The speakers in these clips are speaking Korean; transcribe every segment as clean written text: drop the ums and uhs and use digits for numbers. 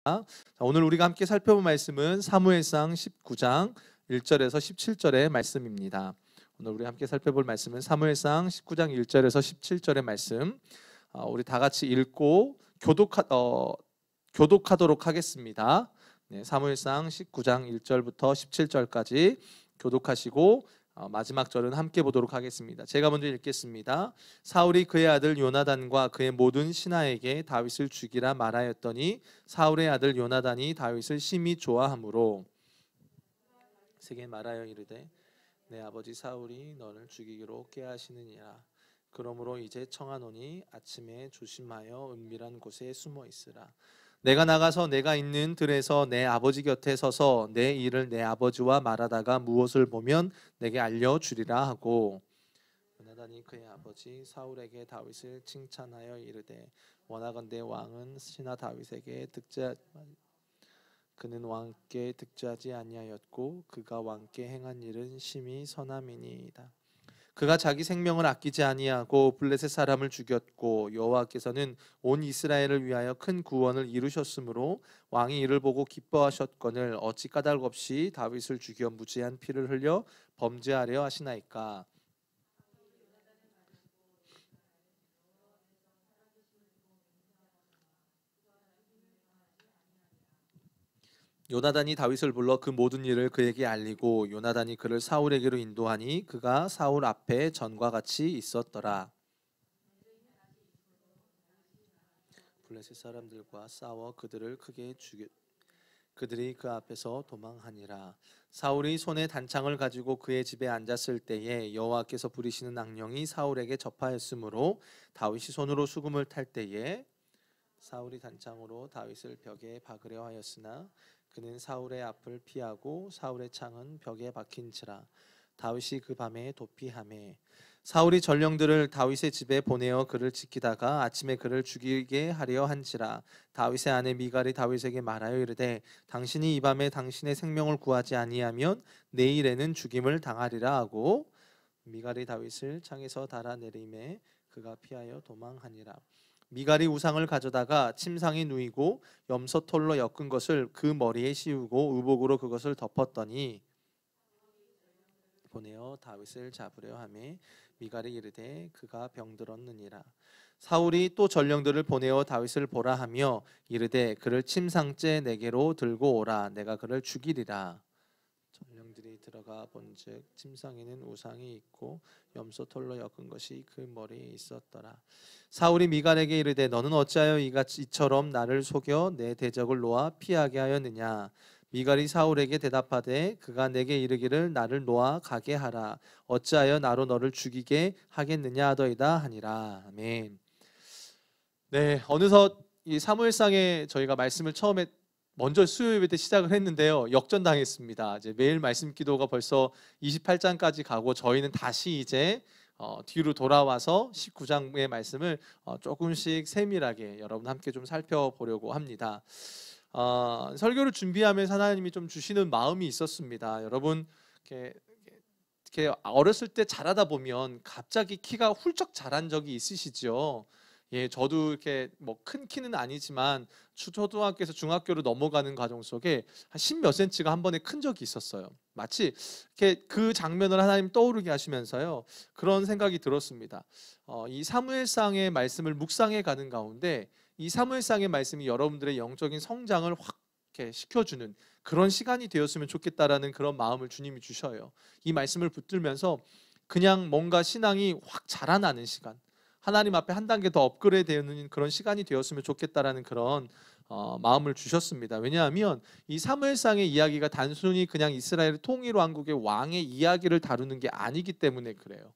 자, 오늘 우리가 함께 살펴볼 말씀은 사무엘상 19장 1절에서 17절의 말씀입니다. 오늘 우리 함께 살펴볼 말씀은 사무엘상 19장 1절에서 17절의 말씀. 우리 다 같이 읽고 교독하도록 하겠습니다. 네, 사무엘상 19장 1절부터 17절까지 교독하시고 마지막 절은 함께 보도록 하겠습니다. 제가 먼저 읽겠습니다. 사울이 그의 아들 요나단과 그의 모든 신하에게 다윗을 죽이라 말하였더니 사울의 아들 요나단이 다윗을 심히 좋아하므로 세게 말하여 이르되 내 아버지 사울이 너를 죽이기로 꾀하시느니라. 그러므로 이제 청하노니 아침에 조심하여 은밀한 곳에 숨어 있으라. 내가 나가서 내가 있는 들에서 내 아버지 곁에 서서 내 일을 내 아버지와 말하다가 무엇을 보면 내게 알려주리라 하고, 요나단이 그의 아버지 사울에게 다윗을 칭찬하여 이르되 원하건대 왕은 신하 다윗에게 그는 왕께 득죄하지 아니하였고 그가 왕께 행한 일은 심히 선함이니이다. 그가 자기 생명을 아끼지 아니하고 블레셋 사람을 죽였고 여호와께서는 온 이스라엘을 위하여 큰 구원을 이루셨으므로 왕이 이를 보고 기뻐하셨거늘 어찌 까닭 없이 다윗을 죽여 무지한 피를 흘려 범죄하려 하시나이까. 요나단이 다윗을 불러 그 모든 일을 그에게 알리고 요나단이 그를 사울에게로 인도하니 그가 사울 앞에 전과 같이 있었더라. 블레셋 사람들과 싸워 그들을 크게 그들이 그 앞에서 도망하니라. 사울이 손에 단창을 가지고 그의 집에 앉았을 때에 여호와께서 부리시는 악령이 사울에게 접하였으므로 다윗이 손으로 수금을 탈 때에 사울이 단창으로 다윗을 벽에 박으려 하였으나 그는 사울의 앞을 피하고 사울의 창은 벽에 박힌지라. 다윗이 그 밤에 도피하매 사울이 전령들을 다윗의 집에 보내어 그를 지키다가 아침에 그를 죽이게 하려 한지라. 다윗의 아내 미갈이 다윗에게 말하여 이르되 당신이 이 밤에 당신의 생명을 구하지 아니하면 내일에는 죽임을 당하리라 하고, 미갈이 다윗을 창에서 달아내리매 그가 피하여 도망하니라. 미갈이 우상을 가져다가 침상에 누이고 염소털로 엮은 것을 그 머리에 씌우고 의복으로 그것을 덮었더니 보내어 다윗을 잡으려 하매 미갈이 이르되 그가 병들었느니라. 사울이 또 전령들을 보내어 다윗을 보라 하며 이르되 그를 침상째 내게로 들고 오라. 내가 그를 죽이리라. 전령들이 들어가 본즉 침상에는 우상이 있고 염소털로 엮은 것이 그 머리에 있었더라. 사울이 미갈에게 이르되 너는 어찌하여 이처럼 나를 속여 내 대적을 놓아 피하게 하였느냐. 미갈이 사울에게 대답하되 그가 내게 이르기를 나를 놓아 가게 하라. 어찌하여 나로 너를 죽이게 하겠느냐 하더이다 하니라. 아멘. 네, 어느덧 이 사무엘상에 저희가 말씀을 처음에 먼저 수요일 때 시작을 했는데요, 역전당했습니다. 이제 매일 말씀 기도가 벌써 28장까지 가고 저희는 다시 이제 뒤로 돌아와서 19장의 말씀을 조금씩 세밀하게 여러분 함께 좀 살펴보려고 합니다. 설교를 준비하면서 하나님이 좀 주시는 마음이 있었습니다. 여러분 이렇게 어렸을 때 자라다 보면 갑자기 키가 훌쩍 자란 적이 있으시죠? 예, 저도 이렇게 뭐 큰 키는 아니지만 초등학교에서 중학교로 넘어가는 과정 속에 한 10몇 센치가 한 번에 큰 적이 있었어요. 마치 이렇게 그 장면을 하나님 떠오르게 하시면서요, 그런 생각이 들었습니다. 이 사무엘상의 말씀을 묵상해 가는 가운데 이 사무엘상의 말씀이 여러분들의 영적인 성장을 확 이렇게 시켜주는 그런 시간이 되었으면 좋겠다라는 그런 마음을 주님이 주셔요. 이 말씀을 붙들면서 그냥 뭔가 신앙이 확 자라나는 시간, 하나님 앞에 한 단계 더 업그레이드 되는 그런 시간이 되었으면 좋겠다라는 그런 마음을 주셨습니다. 왜냐하면 이 사무엘상의 이야기가 단순히 그냥 이스라엘 통일 왕국의 왕의 이야기를 다루는 게 아니기 때문에 그래요.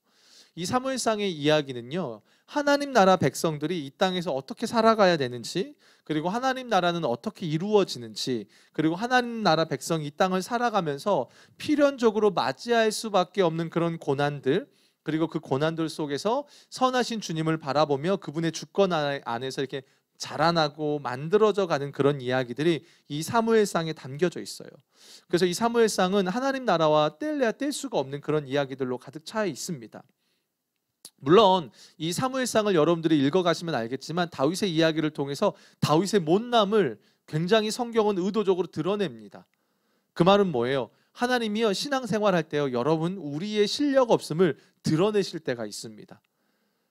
이 사무엘상의 이야기는요, 하나님 나라 백성들이 이 땅에서 어떻게 살아가야 되는지, 그리고 하나님 나라는 어떻게 이루어지는지, 그리고 하나님 나라 백성이 이 땅을 살아가면서 필연적으로 맞이할 수밖에 없는 그런 고난들, 그리고 그 고난들 속에서 선하신 주님을 바라보며 그분의 주권 안에서 이렇게 자라나고 만들어져 가는 그런 이야기들이 이 사무엘상에 담겨져 있어요. 그래서 이 사무엘상은 하나님 나라와 뗄래야 뗄 수가 없는 그런 이야기들로 가득 차 있습니다. 물론 이 사무엘상을 여러분들이 읽어가시면 알겠지만 다윗의 이야기를 통해서 다윗의 못남을 굉장히 성경은 의도적으로 드러냅니다. 그 말은 뭐예요? 하나님이요 신앙생활할 때요 여러분 우리의 실력 없음을 드러내실 때가 있습니다.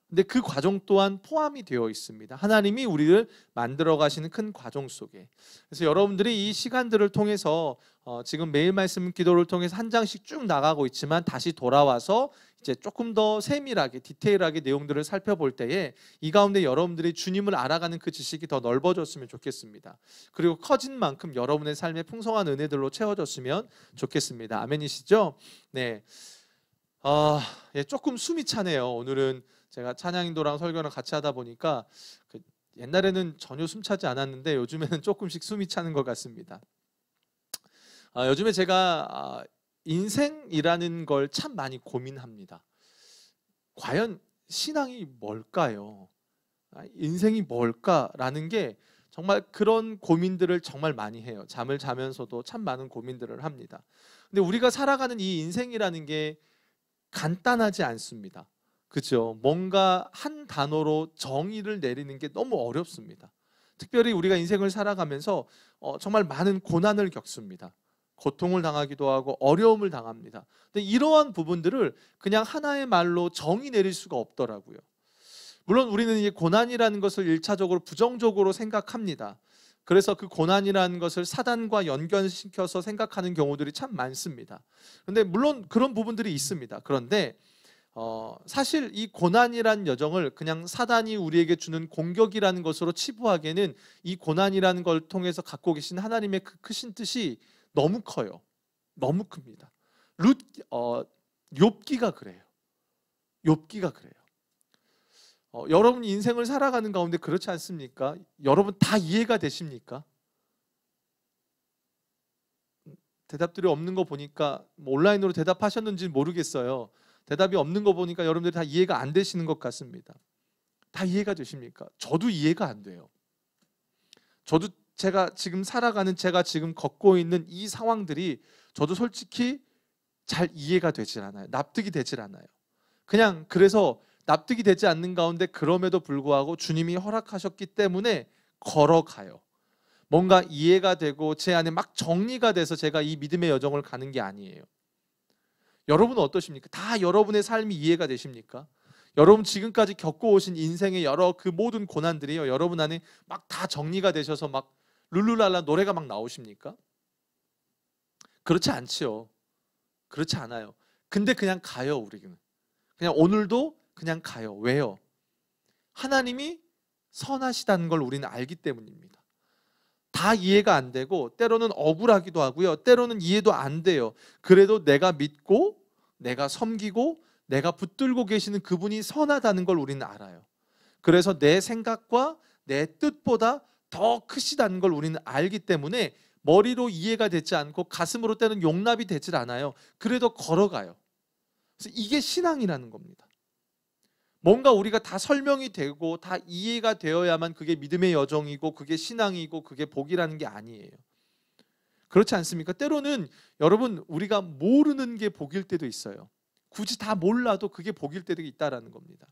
근데 그 과정 또한 포함이 되어 있습니다. 하나님이 우리를 만들어 가시는 큰 과정 속에. 그래서 여러분들이 이 시간들을 통해서 지금 매일 말씀 기도를 통해서 한 장씩 쭉 나가고 있지만 다시 돌아와서 이제 조금 더 세밀하게 디테일하게 내용들을 살펴볼 때에 이 가운데 여러분들이 주님을 알아가는 그 지식이 더 넓어졌으면 좋겠습니다. 그리고 커진 만큼 여러분의 삶에 풍성한 은혜들로 채워졌으면 좋겠습니다. 아멘이시죠? 네. 예, 조금 숨이 차네요. 오늘은 제가 찬양인도랑 설교랑 같이 하다 보니까 옛날에는 전혀 숨차지 않았는데 요즘에는 조금씩 숨이 차는 것 같습니다. 요즘에 제가 인생이라는 걸 참 많이 고민합니다. 과연 신앙이 뭘까요? 인생이 뭘까라는 게 정말 그런 고민들을 정말 많이 해요. 잠을 자면서도 참 많은 고민들을 합니다. 근데 우리가 살아가는 이 인생이라는 게 간단하지 않습니다. 그렇죠? 뭔가 한 단어로 정의를 내리는 게 너무 어렵습니다. 특별히 우리가 인생을 살아가면서 정말 많은 고난을 겪습니다. 고통을 당하기도 하고 어려움을 당합니다. 근데 이러한 부분들을 그냥 하나의 말로 정의 내릴 수가 없더라고요. 물론 우리는 이 고난이라는 것을 1차적으로 부정적으로 생각합니다. 그래서 그 고난이라는 것을 사단과 연결시켜서 생각하는 경우들이 참 많습니다. 그런데 물론 그런 부분들이 있습니다. 그런데 사실 이 고난이라는 여정을 그냥 사단이 우리에게 주는 공격이라는 것으로 치부하기에는 이 고난이라는 걸 통해서 갖고 계신 하나님의 그 크신 뜻이 너무 커요. 너무 큽니다. 욥기가 그래요. 욥기가 그래요. 여러분 인생을 살아가는 가운데 그렇지 않습니까? 여러분 다 이해가 되십니까? 대답들이 없는 거 보니까 온라인으로 대답하셨는지 모르겠어요. 대답이 없는 거 보니까 여러분들이 다 이해가 안 되시는 것 같습니다. 다 이해가 되십니까? 저도 이해가 안 돼요. 저도 제가 지금 살아가는 제가 지금 걷고 있는 이 상황들이 저도 솔직히 잘 이해가 되질 않아요. 납득이 되질 않아요. 그냥 그래서 납득이 되지 않는 가운데 그럼에도 불구하고 주님이 허락하셨기 때문에 걸어가요. 뭔가 이해가 되고 제 안에 막 정리가 돼서 제가 이 믿음의 여정을 가는 게 아니에요. 여러분은 어떠십니까? 다 여러분의 삶이 이해가 되십니까? 여러분 지금까지 겪어오신 인생의 여러 그 모든 고난들이요 여러분 안에 막 다 정리가 되셔서 막 룰루랄라 노래가 막 나오십니까? 그렇지 않지요. 그렇지 않아요. 근데 그냥 가요. 우리는 그냥 오늘도 그냥 가요. 왜요? 하나님이 선하시다는 걸 우리는 알기 때문입니다. 다 이해가 안 되고 때로는 억울하기도 하고요. 때로는 이해도 안 돼요. 그래도 내가 믿고 내가 섬기고 내가 붙들고 계시는 그분이 선하다는 걸 우리는 알아요. 그래서 내 생각과 내 뜻보다 더 크시다는 걸 우리는 알기 때문에 머리로 이해가 되지 않고 가슴으로 때는 용납이 되질 않아요. 그래도 걸어가요. 그래서 이게 신앙이라는 겁니다. 뭔가 우리가 다 설명이 되고 다 이해가 되어야만 그게 믿음의 여정이고 그게 신앙이고 그게 복이라는 게 아니에요. 그렇지 않습니까? 때로는 여러분 우리가 모르는 게 복일 때도 있어요. 굳이 다 몰라도 그게 복일 때도 있다라는 겁니다.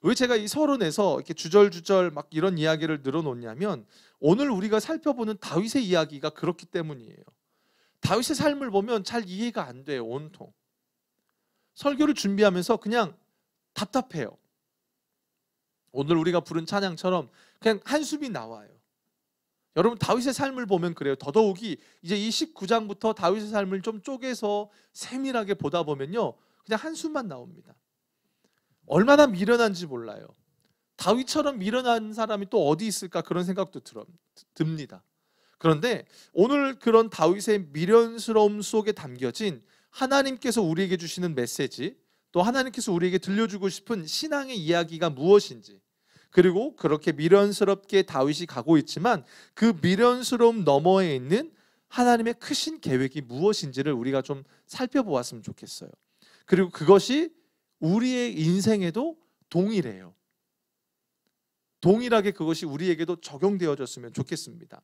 왜 제가 이 서론에서 이렇게 주절주절 막 이런 이야기를 늘어놓냐면 오늘 우리가 살펴보는 다윗의 이야기가 그렇기 때문이에요. 다윗의 삶을 보면 잘 이해가 안 돼요. 온통. 설교를 준비하면서 그냥 답답해요. 오늘 우리가 부른 찬양처럼 그냥 한숨이 나와요. 여러분 다윗의 삶을 보면 그래요. 더더욱이 이제 이 19장부터 다윗의 삶을 좀 쪼개서 세밀하게 보다 보면요 그냥 한숨만 나옵니다. 얼마나 미련한지 몰라요. 다윗처럼 미련한 사람이 또 어디 있을까 그런 생각도 듭니다. 그런데 오늘 그런 다윗의 미련스러움 속에 담겨진 하나님께서 우리에게 주시는 메시지, 또 하나님께서 우리에게 들려주고 싶은 신앙의 이야기가 무엇인지, 그리고 그렇게 미련스럽게 다윗이 가고 있지만 그 미련스러움 너머에 있는 하나님의 크신 계획이 무엇인지를 우리가 좀 살펴보았으면 좋겠어요. 그리고 그것이 우리의 인생에도 동일해요. 동일하게 그것이 우리에게도 적용되어졌으면 좋겠습니다.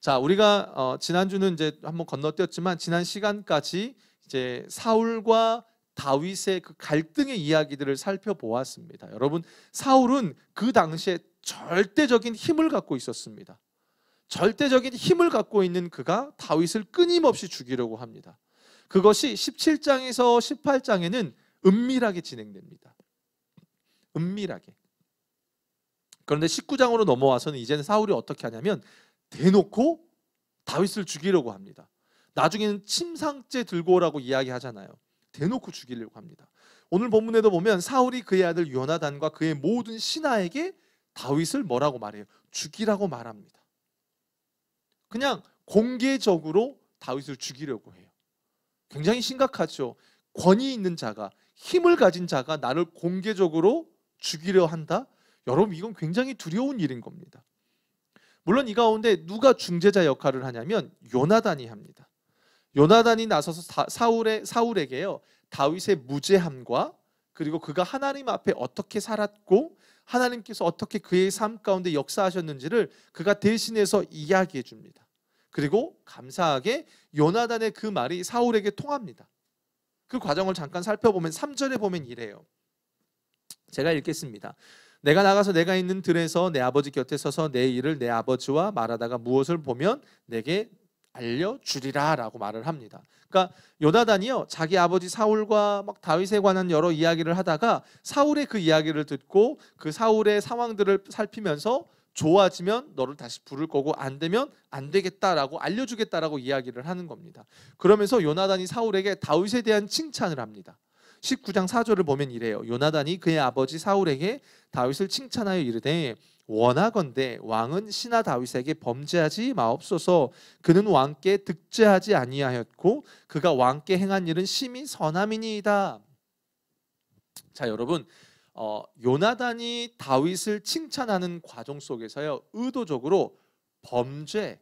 자, 우리가 지난주는 이제 한번 건너뛰었지만 지난 시간까지 이제 사울과 다윗의 그 갈등의 이야기들을 살펴보았습니다. 여러분, 사울은 그 당시에 절대적인 힘을 갖고 있었습니다. 절대적인 힘을 갖고 있는 그가 다윗을 끊임없이 죽이려고 합니다. 그것이 17장에서 18장에는 은밀하게 진행됩니다. 은밀하게. 그런데 19장으로 넘어와서는 이제는 사울이 어떻게 하냐면 대놓고 다윗을 죽이려고 합니다. 나중에는 침상죄 들고 오라고 이야기하잖아요. 대놓고 죽이려고 합니다. 오늘 본문에도 보면 사울이 그의 아들 요나단과 그의 모든 신하에게 다윗을 뭐라고 말해요? 죽이라고 말합니다. 그냥 공개적으로 다윗을 죽이려고 해요. 굉장히 심각하죠. 권위 있는 자가, 힘을 가진 자가 나를 공개적으로 죽이려 한다? 여러분, 이건 굉장히 두려운 일인 겁니다. 물론 이 가운데 누가 중재자 역할을 하냐면 요나단이 합니다. 요나단이 나서서 사울에게요, 다윗의 무죄함과 그리고 그가 하나님 앞에 어떻게 살았고 하나님께서 어떻게 그의 삶 가운데 역사하셨는지를 그가 대신해서 이야기해 줍니다. 그리고 감사하게 요나단의 그 말이 사울에게 통합니다. 그 과정을 잠깐 살펴보면 3절에 보면 이래요. 제가 읽겠습니다. 내가 나가서 내가 있는 들에서 내 아버지 곁에 서서 내 일을 내 아버지와 말하다가 무엇을 보면 내게 알려주리라 라고 말을 합니다. 그러니까 요나단이요, 자기 아버지 사울과 막 다윗에 관한 여러 이야기를 하다가 사울의 그 이야기를 듣고 그 사울의 상황들을 살피면서 좋아지면 너를 다시 부를 거고 안 되면 안 되겠다라고 알려주겠다라고 이야기를 하는 겁니다. 그러면서 요나단이 사울에게 다윗에 대한 칭찬을 합니다. 19장 4절을 보면 이래요. 요나단이 그의 아버지 사울에게 다윗을 칭찬하여 이르되 원하건대 왕은 신하 다윗에게 범죄하지 마옵소서. 그는 왕께 득죄하지 아니하였고 그가 왕께 행한 일은 심히 선함이니이다. 자, 여러분, 요나단이 다윗을 칭찬하는 과정 속에서요, 의도적으로 범죄,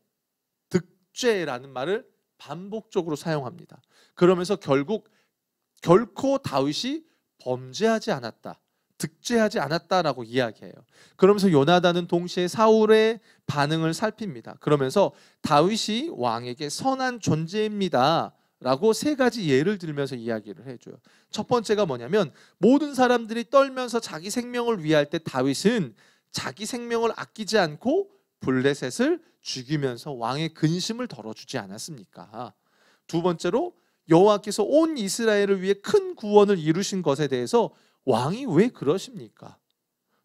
득죄라는 말을 반복적으로 사용합니다. 그러면서 결코 다윗이 범죄하지 않았다, 득죄하지 않았다라고 이야기해요. 그러면서 요나단은 동시에 사울의 반응을 살핍니다. 그러면서 다윗이 왕에게 선한 존재입니다 라고 세 가지 예를 들면서 이야기를 해줘요. 첫 번째가 뭐냐면 모든 사람들이 떨면서 자기 생명을 위할 때 다윗은 자기 생명을 아끼지 않고 블레셋을 죽이면서 왕의 근심을 덜어주지 않았습니까? 두 번째로 여호와께서 온 이스라엘을 위해 큰 구원을 이루신 것에 대해서 왕이 왜 그러십니까?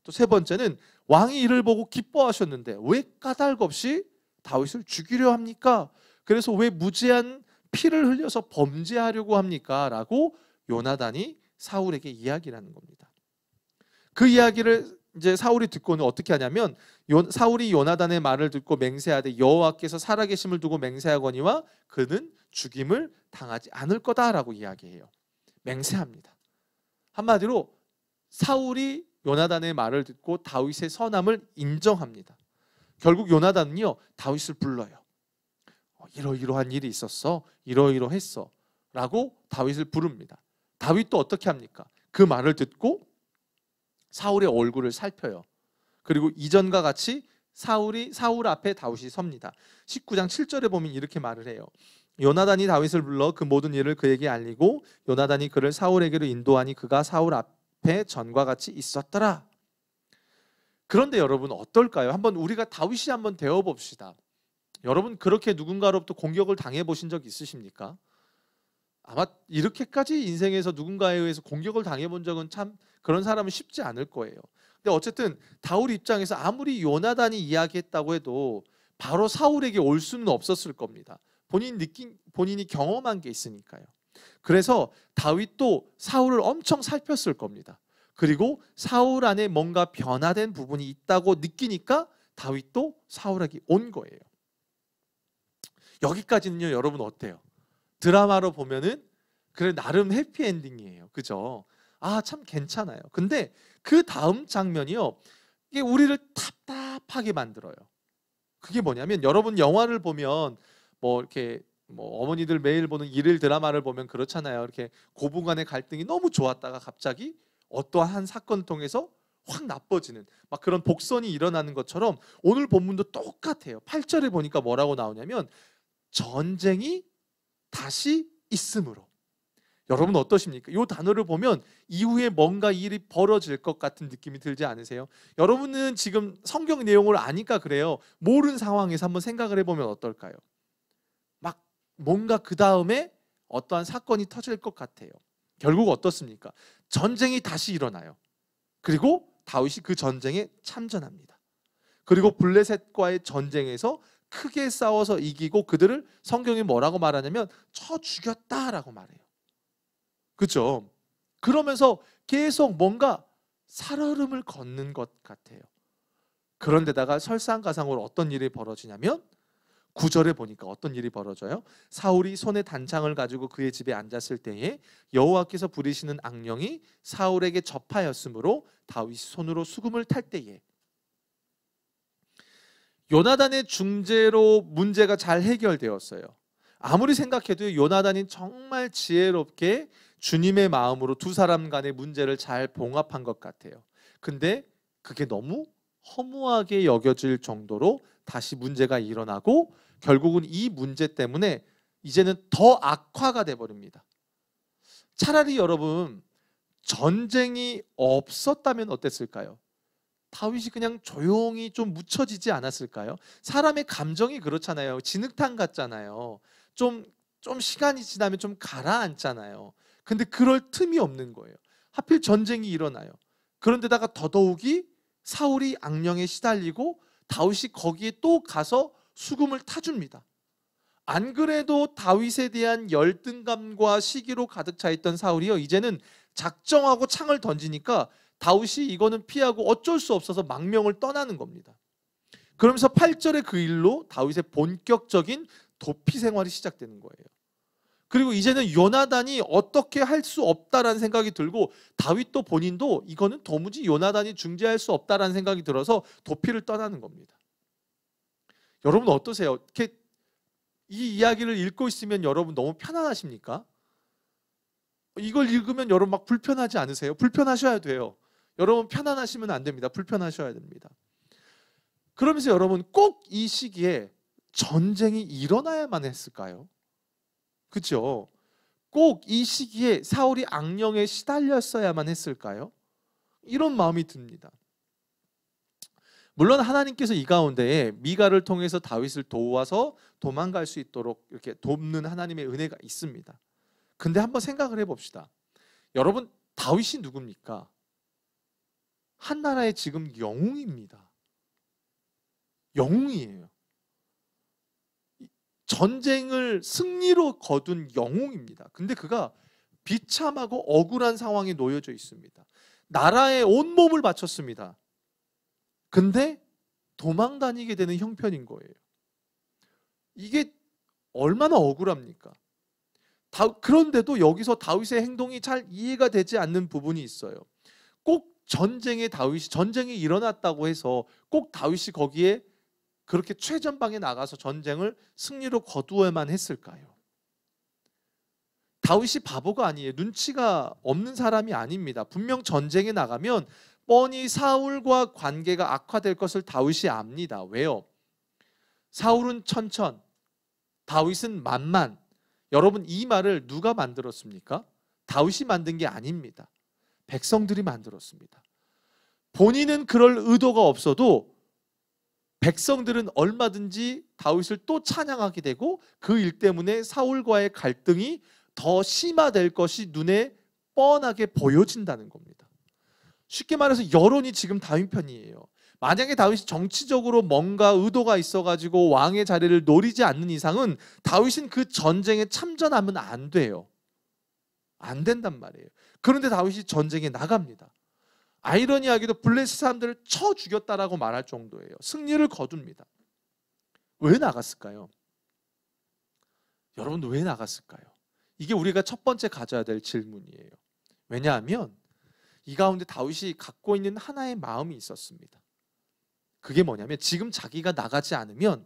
또 세 번째는 왕이 이를 보고 기뻐하셨는데 왜 까닭없이 다윗을 죽이려 합니까? 그래서 왜 무죄한 피를 흘려서 범죄하려고 합니까? 라고 요나단이 사울에게 이야기를 하는 겁니다. 그 이야기를 이제 사울이 듣고는 어떻게 하냐면 사울이 요나단의 말을 듣고 맹세하되 여호와께서 살아계심을 두고 맹세하거니와 그는 죽임을 당하지 않을 거다라고 이야기해요. 맹세합니다. 한마디로 사울이 요나단의 말을 듣고 다윗의 선함을 인정합니다. 결국 요나단은요, 다윗을 불러요. 이러이러한 일이 있었어, 이러이러했어 라고 다윗을 부릅니다. 다윗도 어떻게 합니까? 그 말을 듣고 사울의 얼굴을 살펴요. 그리고 이전과 같이 사울 앞에 다윗이 섭니다. 19장 7절에 보면 이렇게 말을 해요. 요나단이 다윗을 불러 그 모든 일을 그에게 알리고 요나단이 그를 사울에게로 인도하니 그가 사울 앞에 전과 같이 있었더라. 그런데 여러분 어떨까요? 한번 우리가 다윗이 한번 되어 봅시다. 여러분 그렇게 누군가로부터 공격을 당해 보신 적 있으십니까? 아마 이렇게까지 인생에서 누군가에 의해서 공격을 당해 본 적은 참 그런 사람은 쉽지 않을 거예요. 근데 어쨌든 다윗 입장에서 아무리 요나단이 이야기했다고 해도 바로 사울에게 올 수는 없었을 겁니다. 본인이 경험한 게 있으니까요. 그래서 다윗도 사울을 엄청 살폈을 겁니다. 그리고 사울 안에 뭔가 변화된 부분이 있다고 느끼니까 다윗도 사울에게 온 거예요. 여기까지는요, 여러분 어때요? 드라마로 보면은 그래 나름 해피엔딩이에요. 그죠? 아, 참 괜찮아요. 근데 그 다음 장면이요, 이게 우리를 답답하게 만들어요. 그게 뭐냐면 여러분 영화를 보면 이렇게 어머니들 매일 보는 일일 드라마를 보면 그렇잖아요. 이렇게 고부간의 갈등이 너무 좋았다가 갑자기 어떠한 사건을 통해서 확 나빠지는 막 그런 복선이 일어나는 것처럼 오늘 본문도 똑같아요. 8절에 보니까 뭐라고 나오냐면 전쟁이 다시 있으므로. 여러분 어떠십니까? 이 단어를 보면 이후에 뭔가 일이 벌어질 것 같은 느낌이 들지 않으세요? 여러분은 지금 성경 내용을 아니까 그래요. 모르는 상황에서 한번 생각을 해보면 어떨까요? 막 뭔가 그 다음에 어떠한 사건이 터질 것 같아요. 결국 어떻습니까? 전쟁이 다시 일어나요. 그리고 다윗이 그 전쟁에 참전합니다. 그리고 블레셋과의 전쟁에서 크게 싸워서 이기고 그들을 성경이 뭐라고 말하냐면 쳐 죽였다라고 말해요. 그렇죠? 그러면서 계속 뭔가 살얼음을 걷는 것 같아요. 그런데다가 설상가상으로 어떤 일이 벌어지냐면 9절에 보니까 어떤 일이 벌어져요? 사울이 손에 단창을 가지고 그의 집에 앉았을 때에 여호와께서 부리시는 악령이 사울에게 접하였으므로 다윗이 손으로 수금을 탈 때에 요나단의 중재로 문제가 잘 해결되었어요. 아무리 생각해도 요나단이 정말 지혜롭게 주님의 마음으로 두 사람 간의 문제를 잘 봉합한 것 같아요. 근데 그게 너무 허무하게 여겨질 정도로 다시 문제가 일어나고 결국은 이 문제 때문에 이제는 더 악화가 돼버립니다. 차라리 여러분 전쟁이 없었다면 어땠을까요? 다윗이 그냥 조용히 좀 묻혀지지 않았을까요? 사람의 감정이 그렇잖아요. 진흙탕 같잖아요. 좀 시간이 지나면 좀 가라앉잖아요. 근데 그럴 틈이 없는 거예요. 하필 전쟁이 일어나요. 그런데다가 더더욱이 사울이 악령에 시달리고 다윗이 거기에 또 가서 수금을 타줍니다. 안 그래도 다윗에 대한 열등감과 시기로 가득 차 있던 사울이요, 이제는 작정하고 창을 던지니까 다윗이 이거는 피하고 어쩔 수 없어서 망명을 떠나는 겁니다. 그러면서 8절의 그 일로 다윗의 본격적인 도피 생활이 시작되는 거예요. 그리고 이제는 요나단이 어떻게 할 수 없다라는 생각이 들고 다윗도 본인도 이거는 도무지 요나단이 중재할 수 없다라는 생각이 들어서 도피를 떠나는 겁니다. 여러분 어떠세요? 이렇게 이 이야기를 읽고 있으면 여러분 너무 편안하십니까? 이걸 읽으면 여러분 막 불편하지 않으세요? 불편하셔야 돼요. 여러분 편안하시면 안 됩니다. 불편하셔야 됩니다. 그러면서 여러분 꼭 이 시기에 전쟁이 일어나야만 했을까요? 그렇죠? 꼭 이 시기에 사울이 악령에 시달렸어야만 했을까요? 이런 마음이 듭니다. 물론 하나님께서 이 가운데에 미가를 통해서 다윗을 도와서 도망갈 수 있도록 이렇게 돕는 하나님의 은혜가 있습니다. 근데 한번 생각을 해봅시다. 여러분 다윗이 누굽니까? 한 나라의 지금 영웅입니다. 영웅이에요. 전쟁을 승리로 거둔 영웅입니다. 근데 그가 비참하고 억울한 상황에 놓여져 있습니다. 나라에 온몸을 바쳤습니다. 근데 도망 다니게 되는 형편인 거예요. 이게 얼마나 억울합니까? 그런데도 여기서 다윗의 행동이 잘 이해가 되지 않는 부분이 있어요. 꼭 전쟁이 일어났다고 해서 꼭 다윗이 거기에 그렇게 최전방에 나가서 전쟁을 승리로 거두어야만 했을까요? 다윗이 바보가 아니에요. 눈치가 없는 사람이 아닙니다. 분명 전쟁에 나가면 뻔히 사울과 관계가 악화될 것을 다윗이 압니다. 왜요? 사울은 천천, 다윗은 만만. 여러분 이 말을 누가 만들었습니까? 다윗이 만든 게 아닙니다. 백성들이 만들었습니다. 본인은 그럴 의도가 없어도 백성들은 얼마든지 다윗을 또 찬양하게 되고 그 일 때문에 사울과의 갈등이 더 심화될 것이 눈에 뻔하게 보여진다는 겁니다. 쉽게 말해서 여론이 지금 다윗 편이에요. 만약에 다윗이 정치적으로 뭔가 의도가 있어가지고 왕의 자리를 노리지 않는 이상은 다윗은 그 전쟁에 참전하면 안 돼요. 안 된단 말이에요. 그런데 다윗이 전쟁에 나갑니다. 아이러니하게도 블레셋 사람들을 쳐 죽였다라고 말할 정도예요. 승리를 거둡니다. 왜 나갔을까요? 여러분 왜 나갔을까요? 이게 우리가 첫 번째 가져야 될 질문이에요. 왜냐하면 이 가운데 다윗이 갖고 있는 하나의 마음이 있었습니다. 그게 뭐냐면 지금 자기가 나가지 않으면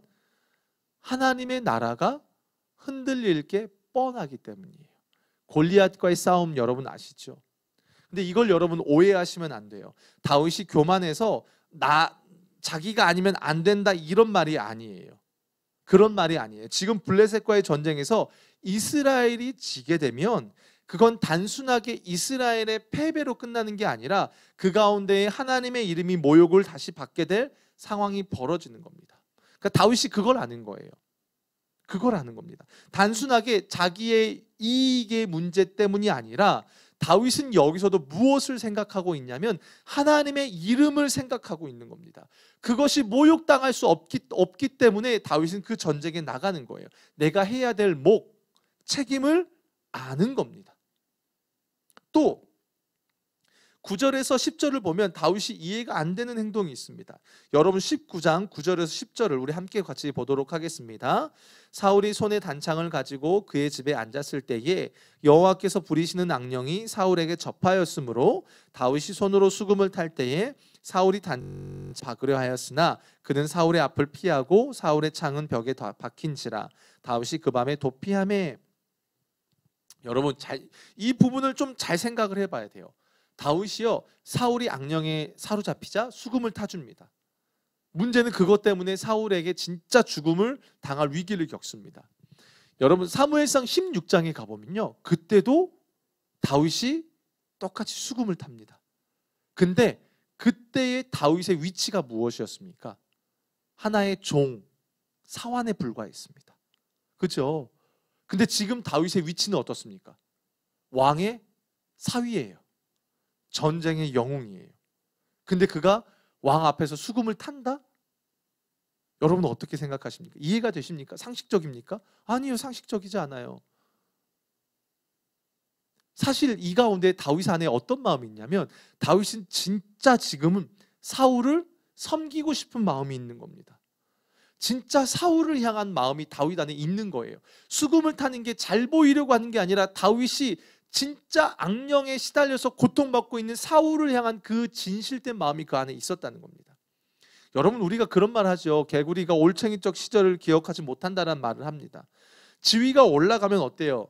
하나님의 나라가 흔들릴 게 뻔하기 때문이에요. 골리앗과의 싸움 여러분 아시죠? 근데 이걸 여러분 오해하시면 안 돼요. 다윗이 교만해서 자기가 아니면 안 된다 이런 말이 아니에요. 그런 말이 아니에요. 지금 블레셋과의 전쟁에서 이스라엘이 지게 되면 그건 단순하게 이스라엘의 패배로 끝나는 게 아니라 그 가운데에 하나님의 이름이 모욕을 다시 받게 될 상황이 벌어지는 겁니다. 그러니까 다윗이 그걸 아는 거예요. 그걸 아는 겁니다. 단순하게 자기의 이익의 문제 때문이 아니라 다윗은 여기서도 무엇을 생각하고 있냐면 하나님의 이름을 생각하고 있는 겁니다. 그것이 모욕당할 수 없기 때문에 다윗은 그 전쟁에 나가는 거예요. 내가 해야 될 책임을 아는 겁니다. 또 9절에서 10절을 보면 다윗이 이해가 안 되는 행동이 있습니다. 여러분 19장 9절에서 10절을 우리 함께 같이 보도록 하겠습니다. 사울이 손에 단창을 가지고 그의 집에 앉았을 때에 여호와께서 부리시는 악령이 사울에게 접하였으므로 다윗이 손으로 수금을 탈 때에 사울이 박으려 하였으나 그는 사울의 앞을 피하고 사울의 창은 벽에 박힌지라 다윗이 그 밤에 도피하매. 여러분 이 부분을 좀 잘 생각을 해봐야 돼요. 다윗이요, 사울이 악령에 사로잡히자 수금을 타줍니다. 문제는 그것 때문에 사울에게 진짜 죽음을 당할 위기를 겪습니다. 여러분 사무엘상 16장에 가보면요, 그때도 다윗이 똑같이 수금을 탑니다. 근데 그때의 다윗의 위치가 무엇이었습니까? 하나의 사환에 불과했습니다. 그렇죠? 근데 지금 다윗의 위치는 어떻습니까? 왕의 사위예요. 전쟁의 영웅이에요. 근데 그가 왕 앞에서 수금을 탄다? 여러분은 어떻게 생각하십니까? 이해가 되십니까? 상식적입니까? 아니요, 상식적이지 않아요. 사실 이 가운데 다윗 안에 어떤 마음이 있냐면 다윗은 진짜 지금은 사울을 섬기고 싶은 마음이 있는 겁니다. 진짜 사울을 향한 마음이 다윗 안에 있는 거예요. 수금을 타는 게 잘 보이려고 하는 게 아니라 다윗이 진짜 악령에 시달려서 고통받고 있는 사울을 향한 그 진실된 마음이 그 안에 있었다는 겁니다. 여러분 우리가 그런 말 하죠. 개구리가 올챙이적 시절을 기억하지 못한다는 말을 합니다. 지위가 올라가면 어때요?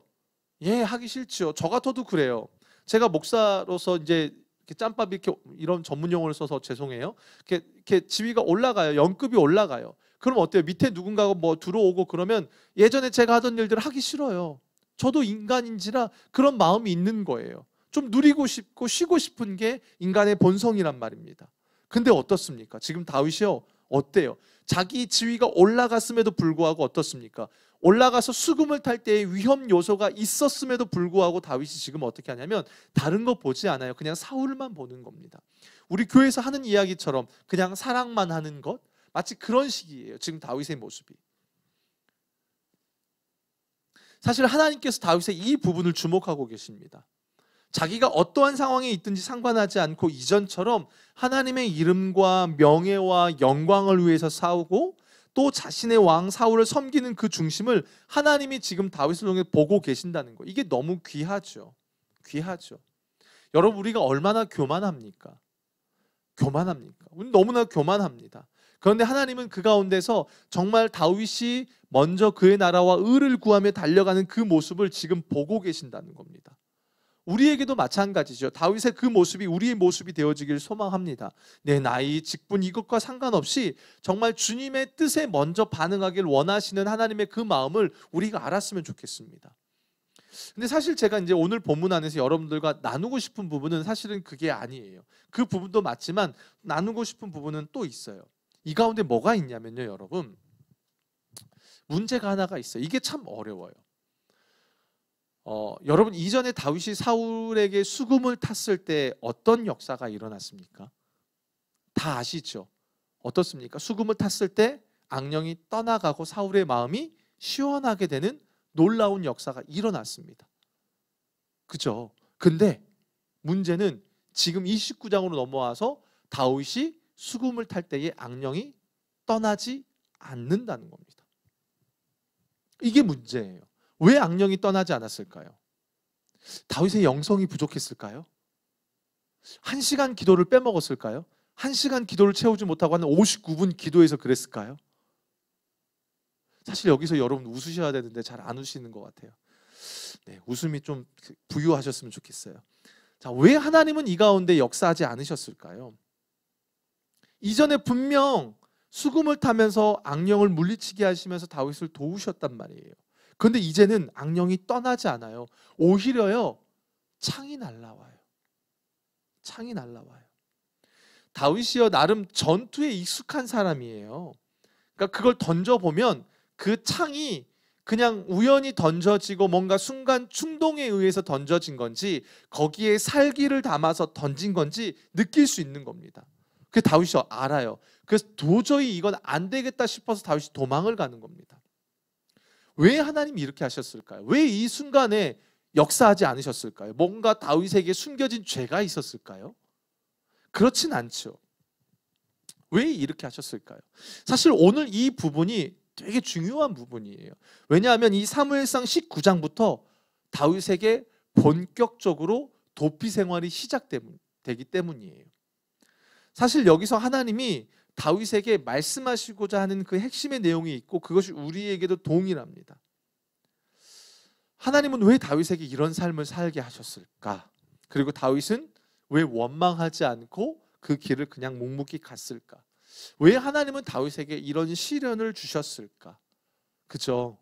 예, 하기 싫죠. 저 같아도 그래요. 제가 목사로서 이제 짬밥 이런 전문 용어를 써서 죄송해요. 이렇게 지위가 올라가요. 연급이 올라가요. 그럼 어때요? 밑에 누군가가 뭐 들어오고 그러면 예전에 제가 하던 일들을 하기 싫어요. 저도 인간인지라 그런 마음이 있는 거예요. 좀 누리고 싶고 쉬고 싶은 게 인간의 본성이란 말입니다. 근데 어떻습니까? 지금 다윗이요, 어때요? 자기 지위가 올라갔음에도 불구하고 어떻습니까? 올라가서 수금을 탈 때의 위험 요소가 있었음에도 불구하고 다윗이 지금 어떻게 하냐면 다른 거 보지 않아요. 그냥 사울만 보는 겁니다. 우리 교회에서 하는 이야기처럼 그냥 사랑만 하는 것, 마치 그런 식이에요. 지금 다윗의 모습이. 사실 하나님께서 다윗의 이 부분을 주목하고 계십니다. 자기가 어떠한 상황에 있든지 상관하지 않고 이전처럼 하나님의 이름과 명예와 영광을 위해서 싸우고 또 자신의 왕 사울을 섬기는 그 중심을 하나님이 지금 다윗을 통해 보고 계신다는 거, 이게 너무 귀하죠. 귀하죠. 여러분 우리가 얼마나 교만합니까? 우리 너무나 교만합니다. 그런데 하나님은 그 가운데서 정말 다윗이 먼저 그의 나라와 의를 구하며 달려가는 그 모습을 지금 보고 계신다는 겁니다. 우리에게도 마찬가지죠. 다윗의 그 모습이 우리의 모습이 되어지길 소망합니다. 내 나이, 직분 이것과 상관없이 정말 주님의 뜻에 먼저 반응하길 원하시는 하나님의 그 마음을 우리가 알았으면 좋겠습니다. 근데 사실 제가 이제 오늘 본문 안에서 여러분들과 나누고 싶은 부분은 사실은 그게 아니에요. 그 부분도 맞지만 나누고 싶은 부분은 또 있어요. 이 가운데 뭐가 있냐면요, 여러분. 문제가 하나가 있어요. 이게 참 어려워요. 여러분 이전에 다윗이 사울에게 수금을 탔을 때 어떤 역사가 일어났습니까? 다 아시죠? 어떻습니까? 수금을 탔을 때 악령이 떠나가고 사울의 마음이 시원하게 되는 놀라운 역사가 일어났습니다. 그죠? 근데 문제는 지금 29장으로 넘어와서 다윗이 수금을 탈 때에 악령이 떠나지 않는다는 겁니다. 이게 문제예요. 왜 악령이 떠나지 않았을까요? 다윗의 영성이 부족했을까요? 1시간 기도를 빼먹었을까요? 1시간 기도를 채우지 못하고 한 59분 기도해서 그랬을까요? 사실 여기서 여러분 웃으셔야 되는데 잘 안 웃으시는 것 같아요. 네, 웃음이 좀 부유하셨으면 좋겠어요. 자, 왜 하나님은 이 가운데 역사하지 않으셨을까요? 이전에 분명 수금을 타면서 악령을 물리치게 하시면서 다윗을 도우셨단 말이에요. 그런데 이제는 악령이 떠나지 않아요. 오히려요, 창이 날라와요. 창이 날라와요. 다윗이요 나름 전투에 익숙한 사람이에요. 그러니까 그걸 던져보면 그 창이 그냥 우연히 던져지고 뭔가 순간 충동에 의해서 던져진 건지 거기에 살기를 담아서 던진 건지 느낄 수 있는 겁니다. 그 다윗이 알아요. 그래서 도저히 이건 안 되겠다 싶어서 다윗이 도망을 가는 겁니다. 왜 하나님이 이렇게 하셨을까요? 왜 이 순간에 역사하지 않으셨을까요? 뭔가 다윗에게 숨겨진 죄가 있었을까요? 그렇진 않죠. 왜 이렇게 하셨을까요? 사실 오늘 이 부분이 되게 중요한 부분이에요. 왜냐하면 이 사무엘상 19장부터 다윗에게 본격적으로 도피 생활이 시작되기 때문이에요. 사실 여기서 하나님이 다윗에게 말씀하시고자 하는 그 핵심의 내용이 있고 그것이 우리에게도 동일합니다. 하나님은 왜 다윗에게 이런 삶을 살게 하셨을까? 그리고 다윗은 왜 원망하지 않고 그 길을 그냥 묵묵히 갔을까? 왜 하나님은 다윗에게 이런 시련을 주셨을까? 그죠?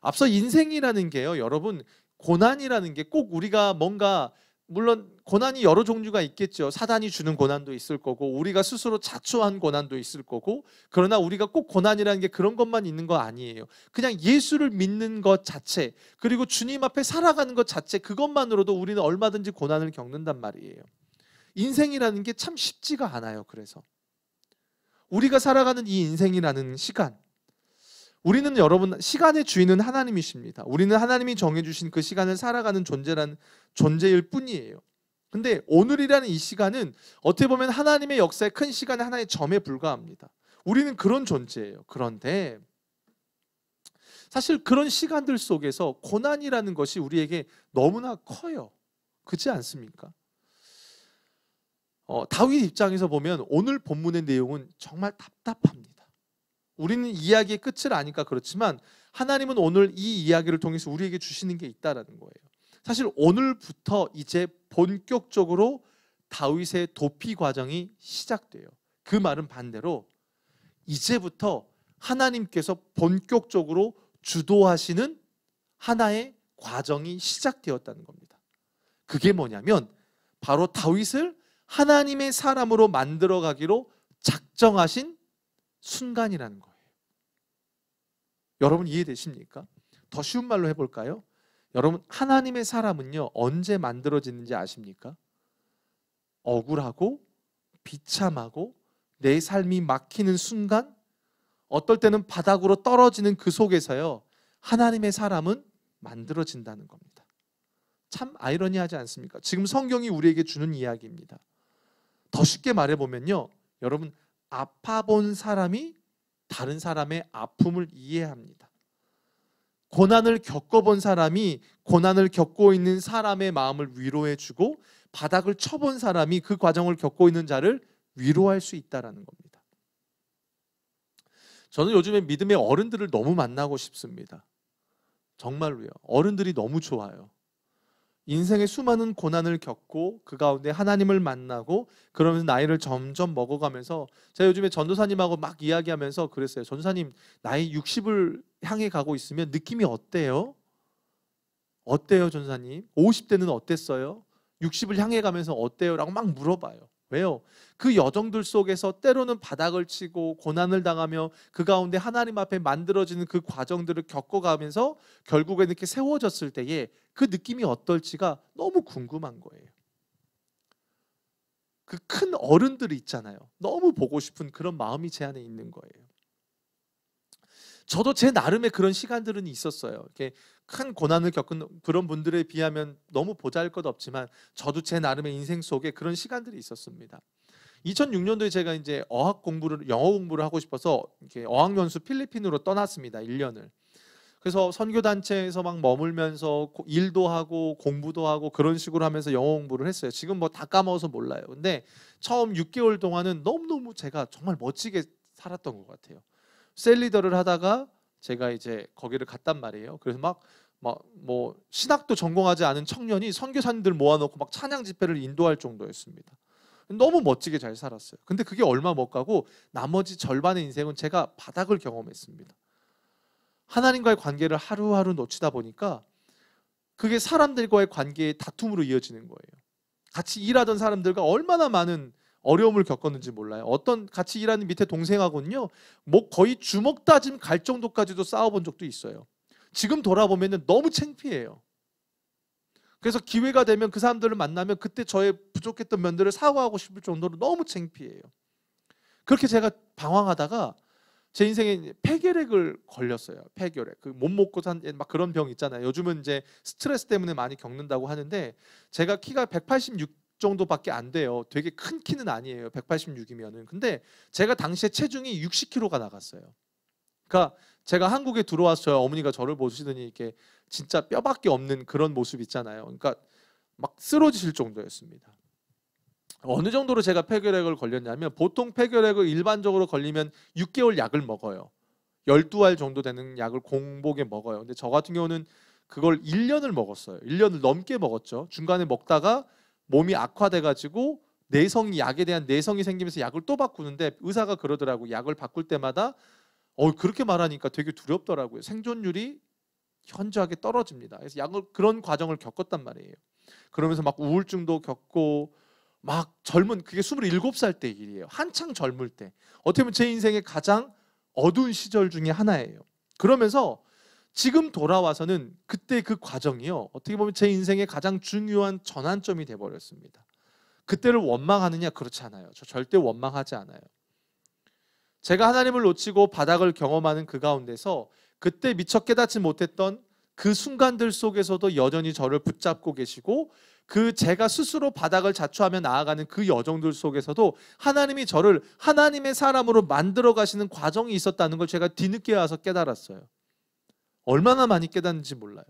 앞서 인생이라는 게요, 여러분, 고난이라는 게 꼭 우리가 뭔가, 물론 고난이 여러 종류가 있겠죠. 사단이 주는 고난도 있을 거고 우리가 스스로 자초한 고난도 있을 거고, 그러나 우리가 꼭 고난이라는 게 그런 것만 있는 거 아니에요. 그냥 예수를 믿는 것 자체, 그리고 주님 앞에 살아가는 것 자체, 그것만으로도 우리는 얼마든지 고난을 겪는단 말이에요. 인생이라는 게 참 쉽지가 않아요. 그래서 우리가 살아가는 이 인생이라는 시간, 우리는 여러분 시간의 주인은 하나님이십니다. 우리는 하나님이 정해주신 그 시간을 살아가는 존재일 뿐이에요. 근데 오늘이라는 이 시간은 어떻게 보면 하나님의 역사의 큰 시간의 하나의 점에 불과합니다. 우리는 그런 존재예요. 그런데 사실 그런 시간들 속에서 고난이라는 것이 우리에게 너무나 커요. 그렇지 않습니까? 다윗 입장에서 보면 오늘 본문의 내용은 정말 답답합니다. 우리는 이야기의 끝을 아니까 그렇지만 하나님은 오늘 이 이야기를 통해서 우리에게 주시는 게 있다라는 거예요. 사실 오늘부터 이제 본격적으로 다윗의 도피 과정이 시작돼요. 그 말은 반대로 이제부터 하나님께서 본격적으로 주도하시는 하나의 과정이 시작되었다는 겁니다. 그게 뭐냐면 바로 다윗을 하나님의 사람으로 만들어 가기로 작정하신 순간이라는 거예요. 여러분 이해되십니까? 더 쉬운 말로 해볼까요? 여러분, 하나님의 사람은요 언제 만들어지는지 아십니까? 억울하고 비참하고 내 삶이 막히는 순간, 어떨 때는 바닥으로 떨어지는 그 속에서요 하나님의 사람은 만들어진다는 겁니다. 참 아이러니하지 않습니까? 지금 성경이 우리에게 주는 이야기입니다. 더 쉽게 말해보면요, 여러분, 아파본 사람이 다른 사람의 아픔을 이해합니다. 고난을 겪어본 사람이 고난을 겪고 있는 사람의 마음을 위로해주고, 바닥을 쳐본 사람이 그 과정을 겪고 있는 자를 위로할 수 있다는 겁니다. 저는 요즘에 믿음의 어른들을 너무 만나고 싶습니다. 정말로요. 어른들이 너무 좋아요. 인생의 수많은 고난을 겪고 그 가운데 하나님을 만나고 그러면서 나이를 점점 먹어가면서, 제가 요즘에 전도사님하고 막 이야기하면서 그랬어요. 전도사님, 나이 60을 향해 가고 있으면 느낌이 어때요? 어때요 전도사님? 50대는 어땠어요? 60을 향해 가면서 어때요? 라고 막 물어봐요. 왜요? 그 여정들 속에서 때로는 바닥을 치고 고난을 당하며 그 가운데 하나님 앞에 만들어지는 그 과정들을 겪어가면서 결국에 이렇게 세워졌을 때에 그 느낌이 어떨지가 너무 궁금한 거예요. 그 큰 어른들이 있잖아요. 너무 보고 싶은 그런 마음이 제 안에 있는 거예요. 저도 제 나름의 그런 시간들은 있었어요. 이렇게 큰 고난을 겪은 그런 분들에 비하면 너무 보잘것없지만 저도 제 나름의 인생 속에 그런 시간들이 있었습니다. 2006년도에 제가 이제 영어 공부를 하고 싶어서 이렇게 어학연수 필리핀으로 떠났습니다. 1년을. 그래서 선교단체에서 막 머물면서 일도 하고 공부도 하고 그런 식으로 하면서 영어 공부를 했어요. 지금 뭐 다 까먹어서 몰라요. 근데 처음 6개월 동안은 너무너무 제가 정말 멋지게 살았던 것 같아요. 셀리더를 하다가 제가 이제 거기를 갔단 말이에요. 그래서 막 뭐 신학도 전공하지 않은 청년이 선교사님들 모아놓고 막 찬양 집회를 인도할 정도였습니다. 너무 멋지게 잘 살았어요. 근데 그게 얼마 못 가고 나머지 절반의 인생은 제가 바닥을 경험했습니다. 하나님과의 관계를 하루하루 놓치다 보니까 그게 사람들과의 관계의 다툼으로 이어지는 거예요. 같이 일하던 사람들과 얼마나 많은 어려움을 겪었는지 몰라요. 어떤 같이 일하는 밑에 동생하고는요, 뭐 거의 주먹 다짐 갈 정도까지도 싸워본 적도 있어요. 지금 돌아보면 너무 창피해요. 그래서 기회가 되면 그 사람들을 만나면 그때 저의 부족했던 면들을 사과하고 싶을 정도로 너무 창피해요. 그렇게 제가 방황하다가 제 인생에 폐결핵을 걸렸어요. 폐결핵. 그 못 먹고 산 막 그런 병 있잖아요. 요즘은 이제 스트레스 때문에 많이 겪는다고 하는데, 제가 키가 186 정도밖에 안 돼요. 되게 큰 키는 아니에요. 186이면은. 근데 제가 당시에 체중이 60kg가 나갔어요. 그러니까 제가 한국에 들어왔어요. 어머니가 저를 보시더니 이렇게 진짜 뼈밖에 없는 그런 모습 있잖아요. 그러니까 막 쓰러지실 정도였습니다. 어느 정도로 제가 폐결핵을 걸렸냐면, 보통 폐결핵을 일반적으로 걸리면 6개월 약을 먹어요. 12알 정도 되는 약을 공복에 먹어요. 근데 저 같은 경우는 그걸 1년을 먹었어요. 1년을 넘게 먹었죠. 중간에 먹다가 몸이 악화돼가지고 내성이, 약에 대한 내성이 생기면서 약을 또 바꾸는데, 의사가 그러더라고요. 약을 바꿀 때마다 그렇게 말하니까 되게 두렵더라고요. 생존율이 현저하게 떨어집니다. 그래서 그런 과정을 겪었단 말이에요. 그러면서 막 우울증도 겪고, 막 그게 27살 때 일이에요. 한창 젊을 때. 어떻게 보면 제 인생의 가장 어두운 시절 중에 하나예요. 그러면서 지금 돌아와서는 그때 그 과정이요, 어떻게 보면 제 인생의 가장 중요한 전환점이 돼버렸습니다. 그때를 원망하느냐? 그렇지 않아요. 저 절대 원망하지 않아요. 제가 하나님을 놓치고 바닥을 경험하는 그 가운데서 그때 미처 깨닫지 못했던 그 순간들 속에서도 여전히 저를 붙잡고 계시고, 그 제가 스스로 바닥을 자초하며 나아가는 그 여정들 속에서도 하나님이 저를 하나님의 사람으로 만들어 가시는 과정이 있었다는 걸 제가 뒤늦게 와서 깨달았어요. 얼마나 많이 깨닫는지 몰라요.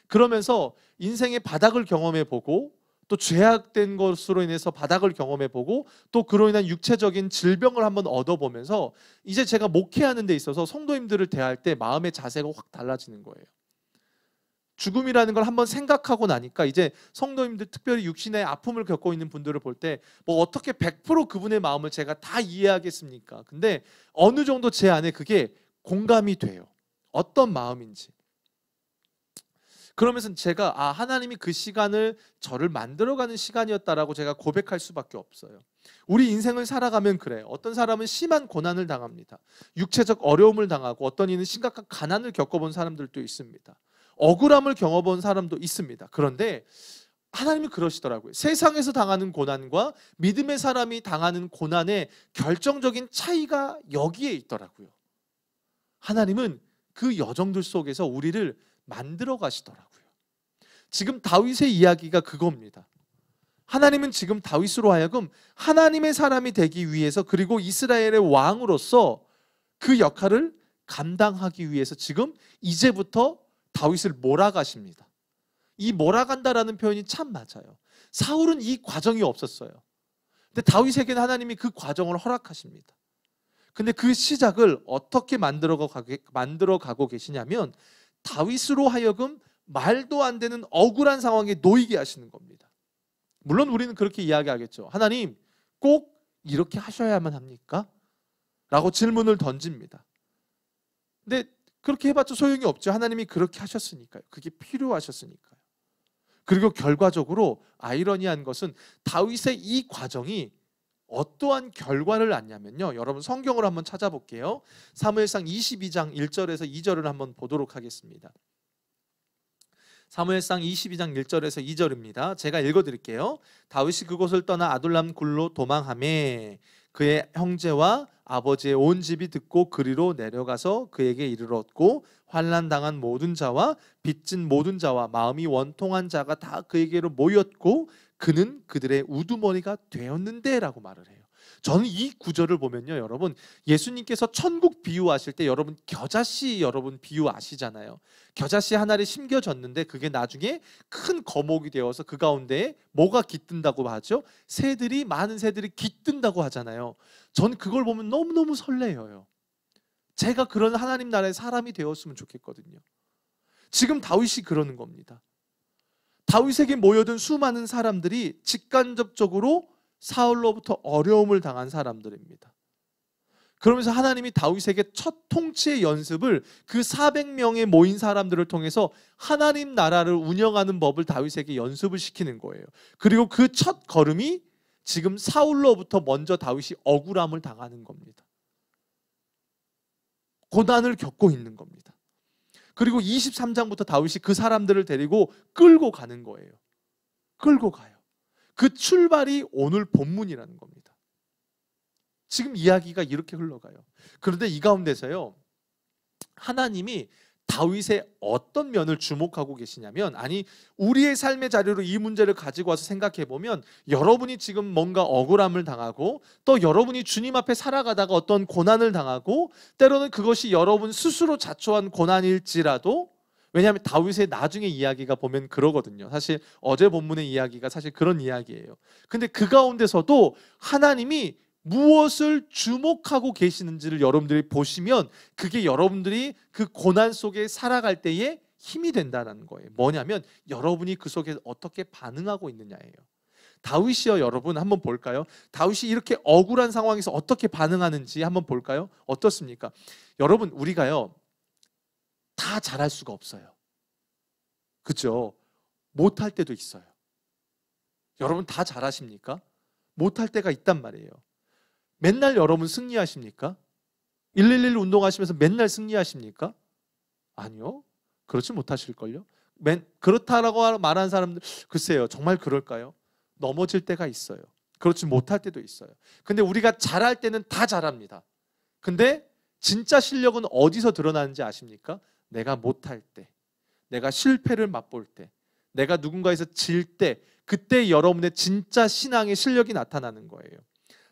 그러면서 인생의 바닥을 경험해 보고, 또 죄악된 것으로 인해서 바닥을 경험해 보고, 또 그로 인한 육체적인 질병을 한번 얻어보면서 이제 제가 목회하는 데 있어서 성도님들을 대할 때 마음의 자세가 확 달라지는 거예요. 죽음이라는 걸 한번 생각하고 나니까 이제 성도님들, 특별히 육신의 아픔을 겪고 있는 분들을 볼 때 뭐 어떻게 100% 그분의 마음을 제가 다 이해하겠습니까? 근데 어느 정도 제 안에 그게 공감이 돼요. 어떤 마음인지. 그러면서 제가 하나님이 그 시간을 저를 만들어가는 시간이었다라고 제가 고백할 수밖에 없어요. 우리 인생을 살아가면 그래요. 어떤 사람은 심한 고난을 당합니다. 육체적 어려움을 당하고, 어떤 이는 심각한 가난을 겪어본 사람들도 있습니다. 억울함을 경험해본 사람도 있습니다. 그런데 하나님이 그러시더라고요. 세상에서 당하는 고난과 믿음의 사람이 당하는 고난의 결정적인 차이가 여기에 있더라고요. 하나님은 그 여정들 속에서 우리를 만들어 가시더라고요. 지금 다윗의 이야기가 그겁니다. 하나님은 지금 다윗으로 하여금 하나님의 사람이 되기 위해서, 그리고 이스라엘의 왕으로서 그 역할을 감당하기 위해서 지금 이제부터 다윗을 몰아가십니다. 이 몰아간다라는 표현이 참 맞아요. 사울은 이 과정이 없었어요. 근데 다윗에게는 하나님이 그 과정을 허락하십니다. 근데 그 시작을 어떻게 만들어가고 계시냐면, 다윗으로 하여금 말도 안 되는 억울한 상황에 놓이게 하시는 겁니다. 물론 우리는 그렇게 이야기하겠죠. 하나님, 꼭 이렇게 하셔야만 합니까? 라고 질문을 던집니다. 근데 그렇게 해봤자 소용이 없죠. 하나님이 그렇게 하셨으니까요. 그게 필요하셨으니까요. 그리고 결과적으로 아이러니한 것은 다윗의 이 과정이 어떠한 결과를 낳냐면요, 여러분 성경으로 한번 찾아볼게요. 사무엘상 22장 1절에서 2절을 한번 보도록 하겠습니다. 사무엘상 22장 1절에서 2절입니다. 제가 읽어드릴게요. 다윗이 그곳을 떠나 아둘람 굴로 도망하매 그의 형제와 아버지의 온 집이 듣고 그리로 내려가서 그에게 이르렀고, 환난당한 모든 자와 빚진 모든 자와 마음이 원통한 자가 다 그에게로 모였고 그는 그들의 우두머리가 되었는데 라고 말을 해요. 저는 이 구절을 보면요, 여러분, 예수님께서 천국 비유하실 때 여러분 겨자씨 여러분 비유 아시잖아요. 겨자씨 하나를 심겨졌는데 그게 나중에 큰 거목이 되어서 그 가운데에 뭐가 깃든다고 하죠? 많은 새들이 깃든다고 하잖아요. 전 그걸 보면 너무너무 설레어요. 제가 그런 하나님 나라의 사람이 되었으면 좋겠거든요. 지금 다윗이 그러는 겁니다. 다윗에게 모여든 수많은 사람들이 직간접적으로 사울로부터 어려움을 당한 사람들입니다. 그러면서 하나님이 다윗에게 첫 통치의 연습을 그 400명의 모인 사람들을 통해서 하나님 나라를 운영하는 법을 다윗에게 연습을 시키는 거예요. 그리고 그 첫 걸음이 지금 사울로부터 먼저 다윗이 억울함을 당하는 겁니다. 고난을 겪고 있는 겁니다. 그리고 23장부터 다윗이 그 사람들을 데리고 끌고 가는 거예요. 끌고 가요. 그 출발이 오늘 본문이라는 겁니다. 지금 이야기가 이렇게 흘러가요. 그런데 이 가운데서요, 하나님이 다윗의 어떤 면을 주목하고 계시냐면, 아니, 우리의 삶의 자료로 이 문제를 가지고 와서 생각해 보면, 여러분이 지금 뭔가 억울함을 당하고, 또 여러분이 주님 앞에 살아가다가 어떤 고난을 당하고, 때로는 그것이 여러분 스스로 자초한 고난일지라도, 왜냐하면 다윗의 나중에 이야기가 보면 그러거든요. 사실 어제 본문의 이야기가 사실 그런 이야기예요. 근데 그 가운데서도 하나님이 무엇을 주목하고 계시는지를 여러분들이 보시면, 그게 여러분들이 그 고난 속에 살아갈 때에 힘이 된다는 거예요. 뭐냐면 여러분이 그 속에 어떻게 반응하고 있느냐예요. 다윗이요, 여러분 한번 볼까요? 다윗이 이렇게 억울한 상황에서 어떻게 반응하는지 한번 볼까요? 어떻습니까? 여러분, 우리가요 다 잘할 수가 없어요. 그렇죠? 못할 때도 있어요. 여러분 다 잘하십니까? 못할 때가 있단 말이에요. 맨날 여러분 승리하십니까? 111 운동하시면서 맨날 승리하십니까? 아니요. 그렇지 못하실걸요? 그렇다라고 말하는 사람들, 글쎄요, 정말 그럴까요? 넘어질 때가 있어요. 그렇지 못할 때도 있어요. 근데 우리가 잘할 때는 다 잘합니다. 근데 진짜 실력은 어디서 드러나는지 아십니까? 내가 못할 때, 내가 실패를 맛볼 때, 내가 누군가에서 질 때, 그때 여러분의 진짜 신앙의 실력이 나타나는 거예요.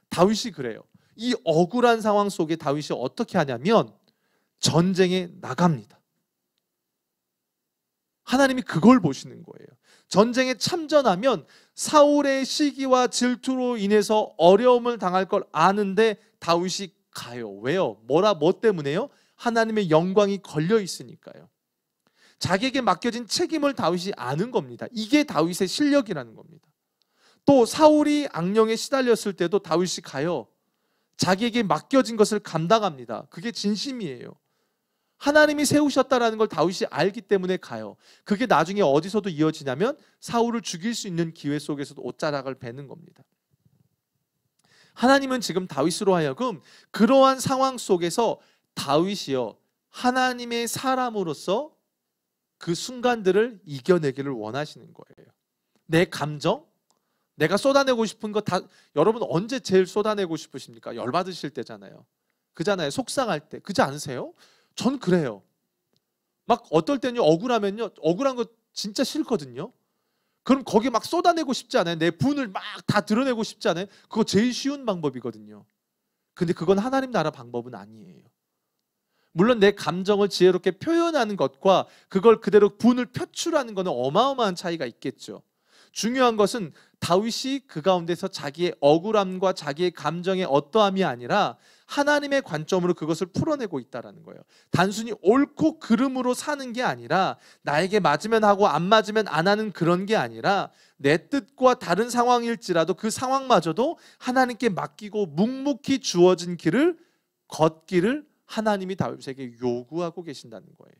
다윗이 그래요. 이 억울한 상황 속에 다윗이 어떻게 하냐면 전쟁에 나갑니다. 하나님이 그걸 보시는 거예요. 전쟁에 참전하면 사울의 시기와 질투로 인해서 어려움을 당할 걸 아는데 다윗이 가요. 왜요? 뭐 때문에요? 하나님의 영광이 걸려 있으니까요. 자기에게 맡겨진 책임을 다윗이 아는 겁니다. 이게 다윗의 실력이라는 겁니다. 또 사울이 악령에 시달렸을 때도 다윗이 가요. 자기에게 맡겨진 것을 감당합니다. 그게 진심이에요. 하나님이 세우셨다라는 걸 다윗이 알기 때문에 가요. 그게 나중에 어디서도 이어지냐면 사울을 죽일 수 있는 기회 속에서도 옷자락을 베는 겁니다. 하나님은 지금 다윗으로 하여금 그러한 상황 속에서 다윗이요, 하나님의 사람으로서 그 순간들을 이겨내기를 원하시는 거예요. 내 감정, 내가 쏟아내고 싶은 거 다, 여러분 언제 제일 쏟아내고 싶으십니까? 열받으실 때잖아요. 그잖아요. 속상할 때. 그지 않으세요? 전 그래요. 막 어떨 때는요, 억울하면요, 억울한 거 진짜 싫거든요. 그럼 거기에 막 쏟아내고 싶지 않아요. 내 분을 막 다 드러내고 싶지 않아요. 그거 제일 쉬운 방법이거든요. 근데 그건 하나님 나라 방법은 아니에요. 물론 내 감정을 지혜롭게 표현하는 것과 그걸 그대로 분을 표출하는 것은 어마어마한 차이가 있겠죠. 중요한 것은 다윗이 그 가운데서 자기의 억울함과 자기의 감정의 어떠함이 아니라 하나님의 관점으로 그것을 풀어내고 있다는 거예요. 단순히 옳고 그름으로 사는 게 아니라, 나에게 맞으면 하고 안 맞으면 안 하는 그런 게 아니라, 내 뜻과 다른 상황일지라도 그 상황마저도 하나님께 맡기고 묵묵히 주어진 길을 걷기를 하나님이 다윗에게 요구하고 계신다는 거예요.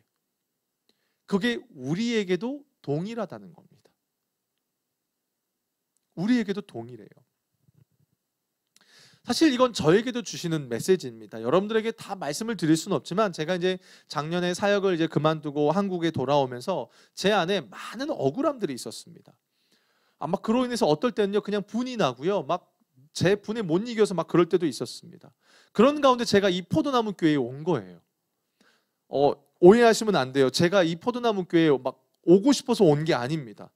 그게 우리에게도 동일하다는 겁니다. 우리에게도 동일해요. 사실 이건 저에게도 주시는 메시지입니다. 여러분들에게 다 말씀을 드릴 수는 없지만, 제가 이제 작년에 사역을 이제 그만두고 한국에 돌아오면서 제 안에 많은 억울함들이 있었습니다. 아마 그로 인해서 어떨 때는요, 그냥 분이 나고요, 막 제 분에 못 이겨서 막 그럴 때도 있었습니다. 그런 가운데 제가 이 포도나무 교회에 온 거예요. 오해하시면 안 돼요. 제가 이 포도나무 교회에 막 오고 싶어서 온 게 아닙니다.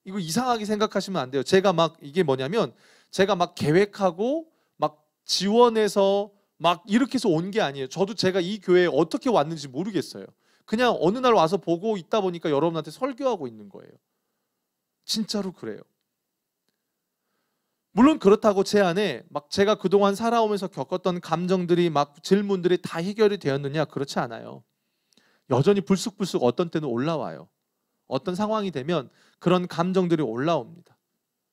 이거 이상하게 생각하시면 안 돼요. 제가 막 이게 뭐냐면, 제가 막 계획하고 막 지원해서 막 이렇게 해서 온 게 아니에요. 저도 제가 이 교회에 어떻게 왔는지 모르겠어요. 그냥 어느 날 와서 보고 있다 보니까 여러분한테 설교하고 있는 거예요. 진짜로 그래요. 물론 그렇다고 제 안에 막 제가 그동안 살아오면서 겪었던 감정들이, 막 질문들이 다 해결이 되었느냐? 그렇지 않아요. 여전히 불쑥불쑥 어떤 때는 올라와요. 어떤 상황이 되면 그런 감정들이 올라옵니다.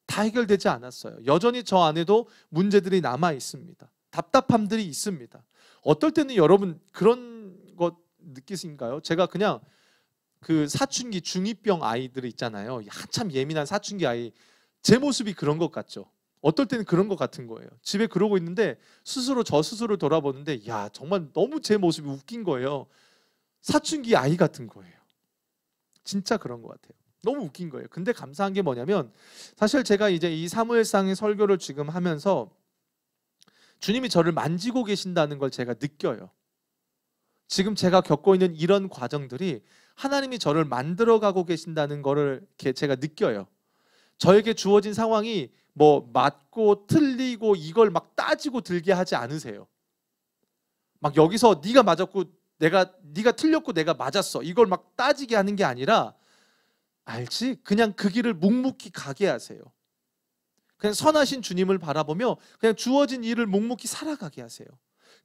다 해결되지 않았어요. 여전히 저 안에도 문제들이 남아 있습니다. 답답함들이 있습니다. 어떨 때는 여러분 그런 것 느끼신가요? 제가 그냥 그 사춘기 중2병 아이들 있잖아요. 한참 예민한 사춘기 아이, 제 모습이 그런 것 같죠. 어떨 때는 그런 것 같은 거예요. 집에 그러고 있는데 저 스스로 돌아보는데 야, 정말 너무 제 모습이 웃긴 거예요. 사춘기 아이 같은 거예요. 진짜 그런 것 같아요. 너무 웃긴 거예요. 근데 감사한 게 뭐냐면, 사실 제가 이제 이 사무엘상의 설교를 지금 하면서 주님이 저를 만지고 계신다는 걸 제가 느껴요. 지금 제가 겪고 있는 이런 과정들이 하나님이 저를 만들어가고 계신다는 거를 제가 느껴요. 저에게 주어진 상황이 뭐 맞고 틀리고 이걸 막 따지고 들게 하지 않으세요. 막 여기서 네가 맞았고 네가 틀렸고 내가 맞았어, 이걸 막 따지게 하는 게 아니라, 알지? 그냥 그 길을 묵묵히 가게 하세요. 그냥 선하신 주님을 바라보며 그냥 주어진 일을 묵묵히 살아가게 하세요.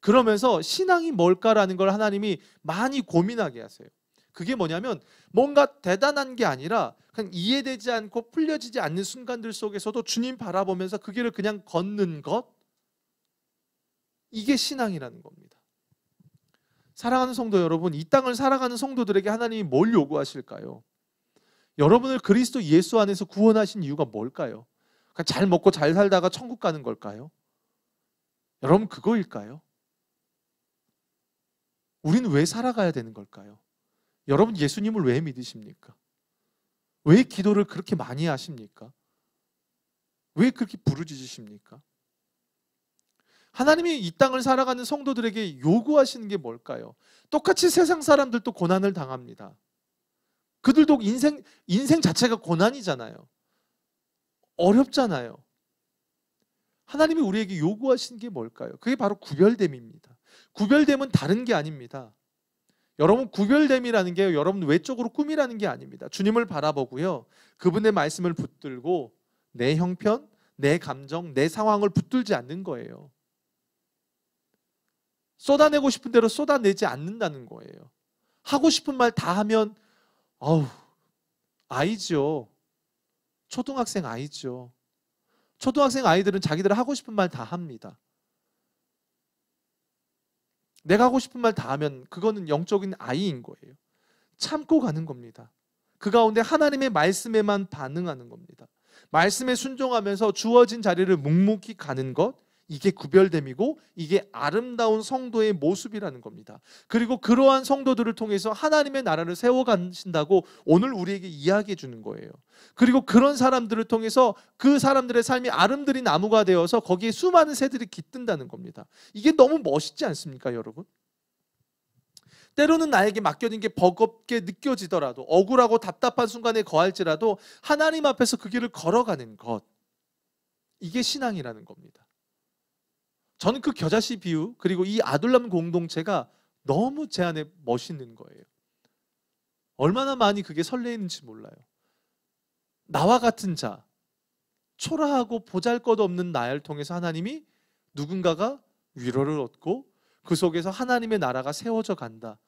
그러면서 신앙이 뭘까라는 걸 하나님이 많이 고민하게 하세요. 그게 뭐냐면 뭔가 대단한 게 아니라 그냥 이해되지 않고 풀려지지 않는 순간들 속에서도 주님 바라보면서 그 길을 그냥 걷는 것, 이게 신앙이라는 겁니다. 사랑하는 성도 여러분, 이 땅을 살아가는 성도들에게 하나님이 뭘 요구하실까요? 여러분을 그리스도 예수 안에서 구원하신 이유가 뭘까요? 그냥 잘 먹고 잘 살다가 천국 가는 걸까요? 여러분, 그거일까요? 우리는 왜 살아가야 되는 걸까요? 여러분, 예수님을 왜 믿으십니까? 왜 기도를 그렇게 많이 하십니까? 왜 그렇게 부르짖으십니까? 하나님이 이 땅을 살아가는 성도들에게 요구하시는 게 뭘까요? 똑같이 세상 사람들도 고난을 당합니다. 그들도 인생 자체가 고난이잖아요. 어렵잖아요. 하나님이 우리에게 요구하시는 게 뭘까요? 그게 바로 구별됨입니다. 구별됨은 다른 게 아닙니다. 여러분, 구별됨이라는 게 여러분 외적으로 꾸미라는 게 아닙니다. 주님을 바라보고요, 그분의 말씀을 붙들고 내 형편, 내 감정, 내 상황을 붙들지 않는 거예요. 쏟아내고 싶은 대로 쏟아내지 않는다는 거예요. 하고 싶은 말 다 하면 아이죠. 초등학생 아이죠. 초등학생 아이들은 자기들 하고 싶은 말 다 합니다. 내가 하고 싶은 말 다 하면 그거는 영적인 아이인 거예요. 참고 가는 겁니다. 그 가운데 하나님의 말씀에만 반응하는 겁니다. 말씀에 순종하면서 주어진 자리를 묵묵히 가는 것, 이게 구별됨이고 이게 아름다운 성도의 모습이라는 겁니다. 그리고 그러한 성도들을 통해서 하나님의 나라를 세워가신다고 오늘 우리에게 이야기해 주는 거예요. 그리고 그런 사람들을 통해서 그 사람들의 삶이 아름드린 나무가 되어서 거기에 수많은 새들이 깃든다는 겁니다. 이게 너무 멋있지 않습니까, 여러분? 때로는 나에게 맡겨진 게 버겁게 느껴지더라도, 억울하고 답답한 순간에 거할지라도 하나님 앞에서 그 길을 걸어가는 것, 이게 신앙이라는 겁니다. 저는 그 겨자씨 비유, 그리고 이 아둘람 공동체가 너무 제 안에 멋있는 거예요. 얼마나 많이 그게 설레이는지 몰라요. 나와 같은 자, 초라하고 보잘것없는 나를 통해서 하나님이 누군가가 위로를 얻고 그 속에서 하나님의 나라가 세워져 간다.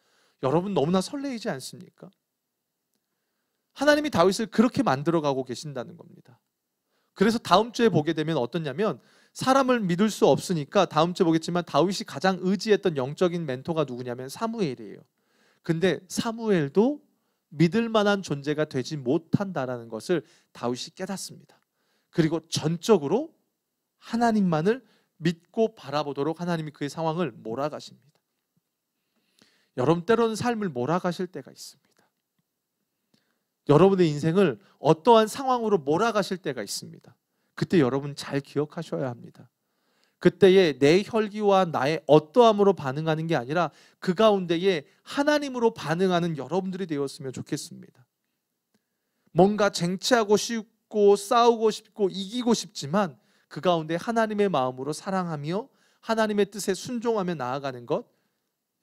여러분, 너무나 설레이지 않습니까? 하나님이 다윗을 그렇게 만들어가고 계신다는 겁니다. 그래서 다음 주에 보게 되면 어떠냐면, 사람을 믿을 수 없으니까 다음 주에 보겠지만 다윗이 가장 의지했던 영적인 멘토가 누구냐면 사무엘이에요. 근데 사무엘도 믿을 만한 존재가 되지 못한다라는 것을 다윗이 깨닫습니다. 그리고 전적으로 하나님만을 믿고 바라보도록 하나님이 그의 상황을 몰아가십니다. 여러분, 때로는 삶을 몰아가실 때가 있습니다. 여러분의 인생을 어떠한 상황으로 몰아가실 때가 있습니다. 그때 여러분 잘 기억하셔야 합니다. 그때에 내 혈기와 나의 어떠함으로 반응하는 게 아니라 그 가운데에 하나님으로 반응하는 여러분들이 되었으면 좋겠습니다. 뭔가 쟁취하고 싶고 싸우고 싶고 이기고 싶지만 그 가운데 하나님의 마음으로 사랑하며 하나님의 뜻에 순종하며 나아가는 것,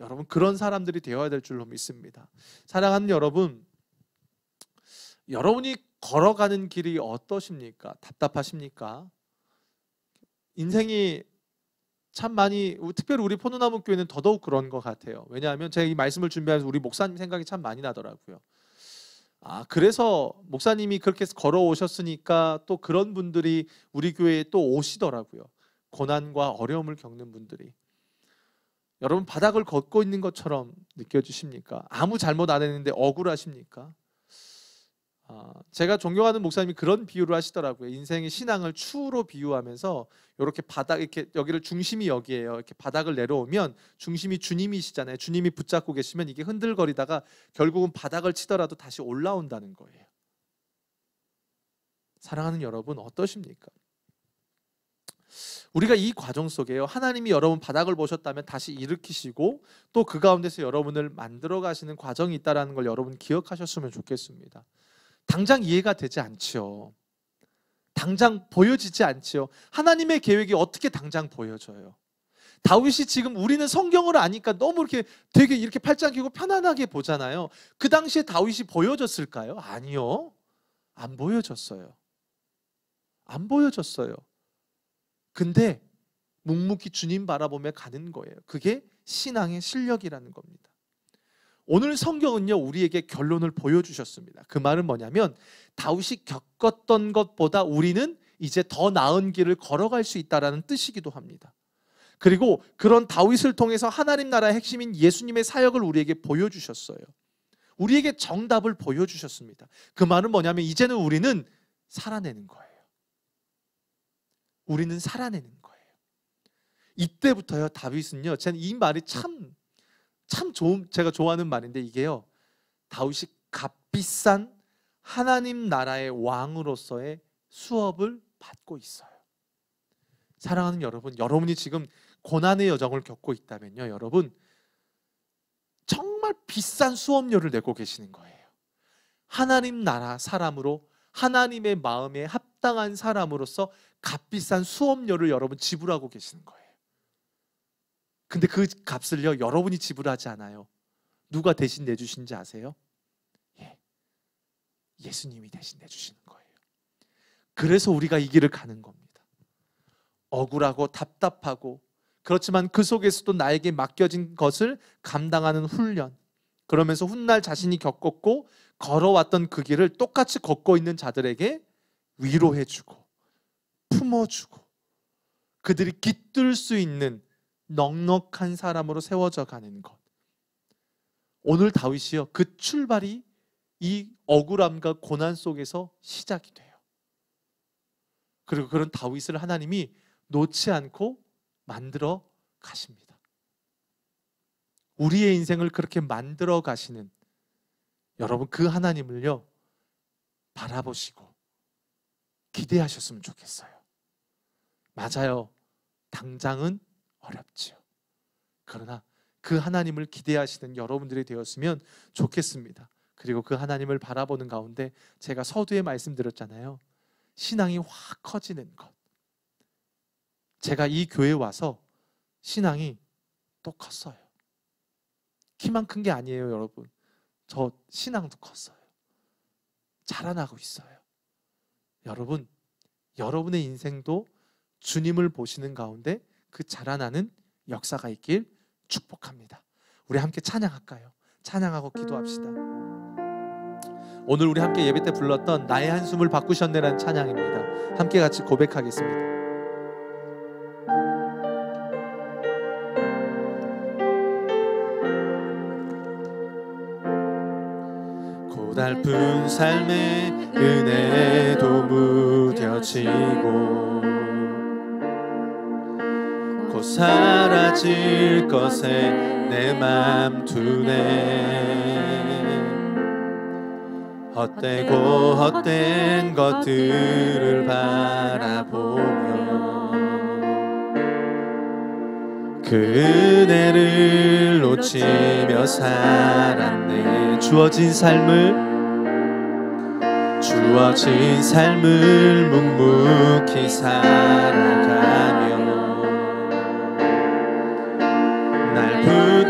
여러분 그런 사람들이 되어야 될 줄로 믿습니다. 사랑하는 여러분, 여러분이 걸어가는 길이 어떠십니까? 답답하십니까? 인생이 참 많이, 특별히 우리 포도나무 교회는 더더욱 그런 것 같아요. 왜냐하면 제가 이 말씀을 준비하면서 우리 목사님 생각이 참 많이 나더라고요. 그래서 목사님이 그렇게 걸어오셨으니까 또 그런 분들이 우리 교회에 또 오시더라고요. 고난과 어려움을 겪는 분들이. 여러분 바닥을 걷고 있는 것처럼 느껴지십니까? 아무 잘못 안 했는데 억울하십니까? 제가 존경하는 목사님이 그런 비유를 하시더라고요. 인생의 신앙을 추로 비유하면서 이렇게 바닥, 이렇게 여기를 중심이 여기에요. 이렇게 바닥을 내려오면 중심이 주님이시잖아요. 주님이 붙잡고 계시면 이게 흔들거리다가 결국은 바닥을 치더라도 다시 올라온다는 거예요. 사랑하는 여러분, 어떠십니까? 우리가 이 과정 속에요, 하나님이 여러분 바닥을 보셨다면 다시 일으키시고 또 그 가운데서 여러분을 만들어 가시는 과정이 있다는 걸 여러분 기억하셨으면 좋겠습니다. 당장 이해가 되지 않지요. 당장 보여지지 않지요. 하나님의 계획이 어떻게 당장 보여져요? 다윗이 지금 우리는 성경을 아니까 너무 이렇게 되게 이렇게 팔짱 끼고 편안하게 보잖아요. 그 당시에 다윗이 보여졌을까요? 아니요. 안 보여졌어요. 안 보여졌어요. 근데 묵묵히 주님 바라보며 가는 거예요. 그게 신앙의 실력이라는 겁니다. 오늘 성경은요, 우리에게 결론을 보여주셨습니다. 그 말은 뭐냐면 다윗이 겪었던 것보다 우리는 이제 더 나은 길을 걸어갈 수 있다는 뜻이기도 합니다. 그리고 그런 다윗을 통해서 하나님 나라의 핵심인 예수님의 사역을 우리에게 보여주셨어요. 우리에게 정답을 보여주셨습니다. 그 말은 뭐냐면 이제는 우리는 살아내는 거예요. 우리는 살아내는 거예요. 이때부터요, 다윗은요, 저는 이 말이 참 좋은, 제가 좋아하는 말인데 이게요, 다윗이 값비싼 하나님 나라의 왕으로서의 수업을 받고 있어요. 사랑하는 여러분, 여러분이 지금 고난의 여정을 겪고 있다면요, 여러분 정말 비싼 수업료를 내고 계시는 거예요. 하나님 나라 사람으로, 하나님의 마음에 합당한 사람으로서 값비싼 수업료를 여러분 지불하고 계시는 거예요. 근데 그 값을요, 여러분이 지불하지 않아요. 누가 대신 내주신지 아세요? 예수님이 대신 내주시는 거예요. 그래서 우리가 이 길을 가는 겁니다. 억울하고 답답하고, 그렇지만 그 속에서도 나에게 맡겨진 것을 감당하는 훈련, 그러면서 훗날 자신이 겪었고 걸어왔던 그 길을 똑같이 걷고 있는 자들에게 위로해주고 품어주고 그들이 깃들 수 있는 넉넉한 사람으로 세워져 가는 것. 오늘 다윗이요, 그 출발이 이 억울함과 고난 속에서 시작이 돼요. 그리고 그런 다윗을 하나님이 놓지 않고 만들어 가십니다. 우리의 인생을 그렇게 만들어 가시는 여러분, 그 하나님을요 바라보시고 기대하셨으면 좋겠어요. 맞아요, 당장은 어렵지요. 그러나 그 하나님을 기대하시는 여러분들이 되었으면 좋겠습니다. 그리고 그 하나님을 바라보는 가운데 제가 서두에 말씀드렸잖아요, 신앙이 확 커지는 것. 제가 이 교회에 와서 신앙이 또 컸어요. 키만 큰 게 아니에요, 여러분. 저 신앙도 컸어요. 자라나고 있어요. 여러분, 여러분의 인생도 주님을 보시는 가운데 그 자라나는 역사가 있길 축복합니다. 우리 함께 찬양할까요? 찬양하고 기도합시다. 오늘 우리 함께 예배 때 불렀던 나의 한숨을 바꾸셨네라는 찬양입니다. 함께 같이 고백하겠습니다. 고달픈 삶의 은혜도 무뎌지고 곧 사라질 것에 내 맘 두네. 헛되고 헛된 것들을 바라보며 그 은혜를 놓치며 살았네. 주어진 삶을 묵묵히 살아가며 날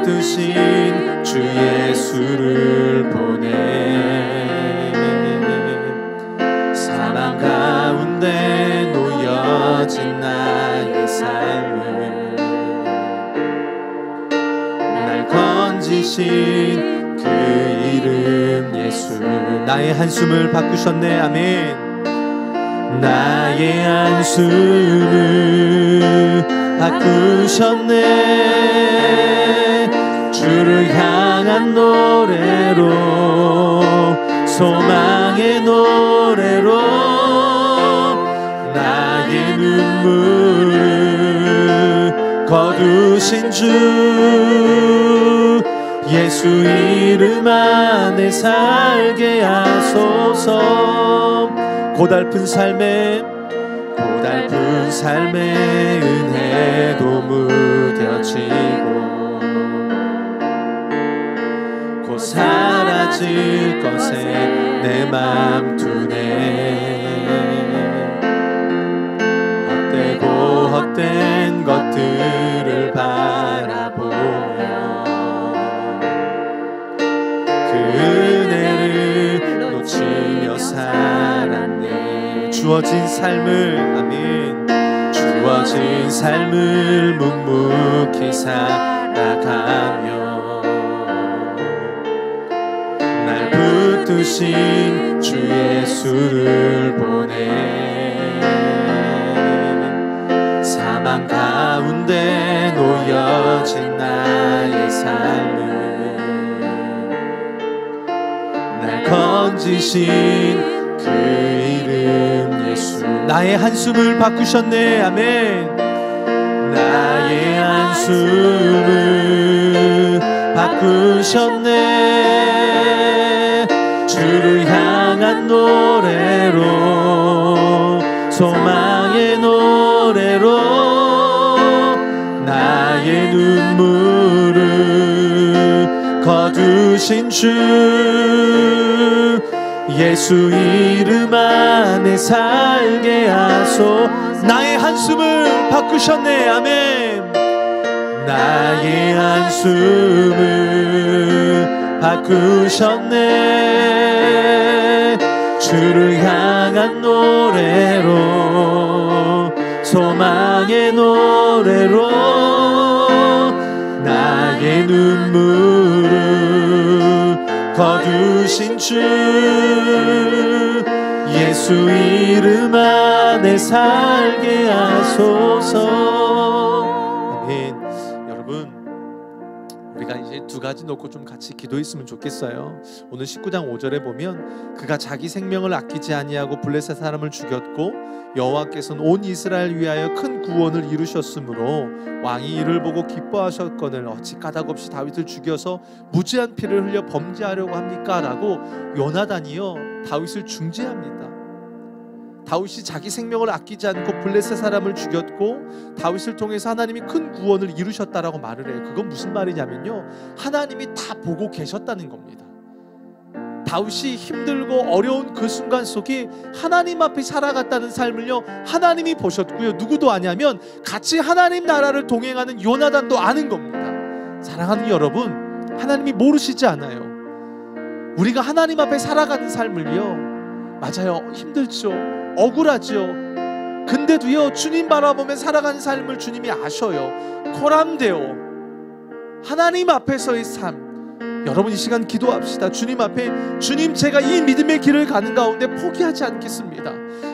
붙드신 주 예수를 보내. 사망 가운데 놓여진 나의 삶을 날 건지신 그 이름 예수. 나의 한숨을 바꾸셨네. 아멘. 나의 한숨을 바꾸셨네. 주를 향한 노래로 소망의 노래로 나의 눈물을 거두신 주 예수 이름 안에 살게 하소서. 고달픈 삶에 은혜도 무뎌지고 곧 사라질 것에 내 맘 두네. 헛된 것들을 바라보며 그 은혜를 놓치며 살았네. 주어진 삶을 묵묵히 살아가며 날 붙드신 주 예수를 보내. 사망 가운데 놓여진 나의 삶을 날 건지신 그 이름 예수. 나의 한숨을 바꾸셨네. 아멘. 나의 한숨을 바꾸셨네. 주를 향한 노래로 소망의 노래로 나의 눈물을 거두신 주 예수 이름 안에 살게 하소. 나의 한숨을 바꾸셨네. 아멘. 나의 한숨을 바꾸셨네. 주를 향한 노래로 소망의 노래로 나의 눈물을 거두신 주 예수 이름 안에 살게 하소서. 아멘. 여러분, 우리가 이제 두 가지 놓고 좀 같이 기도했으면 좋겠어요. 오늘 19장 5절에 보면 그가 자기 생명을 아끼지 아니하고 블레셋 사람을 죽였고 여호와께서는 온 이스라엘 위하여 큰 구원을 이루셨으므로 왕이 이를 보고 기뻐하셨거늘 어찌 까닭없이 다윗을 죽여서 무지한 피를 흘려 범죄하려고 합니까? 라고 요나단이요 다윗을 중재합니다. 다윗이 자기 생명을 아끼지 않고 블레셋 사람을 죽였고 다윗을 통해서 하나님이 큰 구원을 이루셨다라고 말을 해요. 그건 무슨 말이냐면요, 하나님이 다 보고 계셨다는 겁니다. 다윗이 힘들고 어려운 그 순간 속에 하나님 앞에 살아갔다는 삶을요 하나님이 보셨고요, 누구도 아냐면 같이 하나님 나라를 동행하는 요나단도 아는 겁니다. 사랑하는 여러분, 하나님이 모르시지 않아요. 우리가 하나님 앞에 살아가는 삶을요, 맞아요, 힘들죠, 억울하죠. 근데도요 주님 바라보며 살아가는 삶을 주님이 아셔요. 코람데오, 하나님 앞에서의 삶. 여러분 이 시간 기도합시다. 주님 앞에, 주님 제가 이 믿음의 길을 가는 가운데 포기하지 않겠습니다.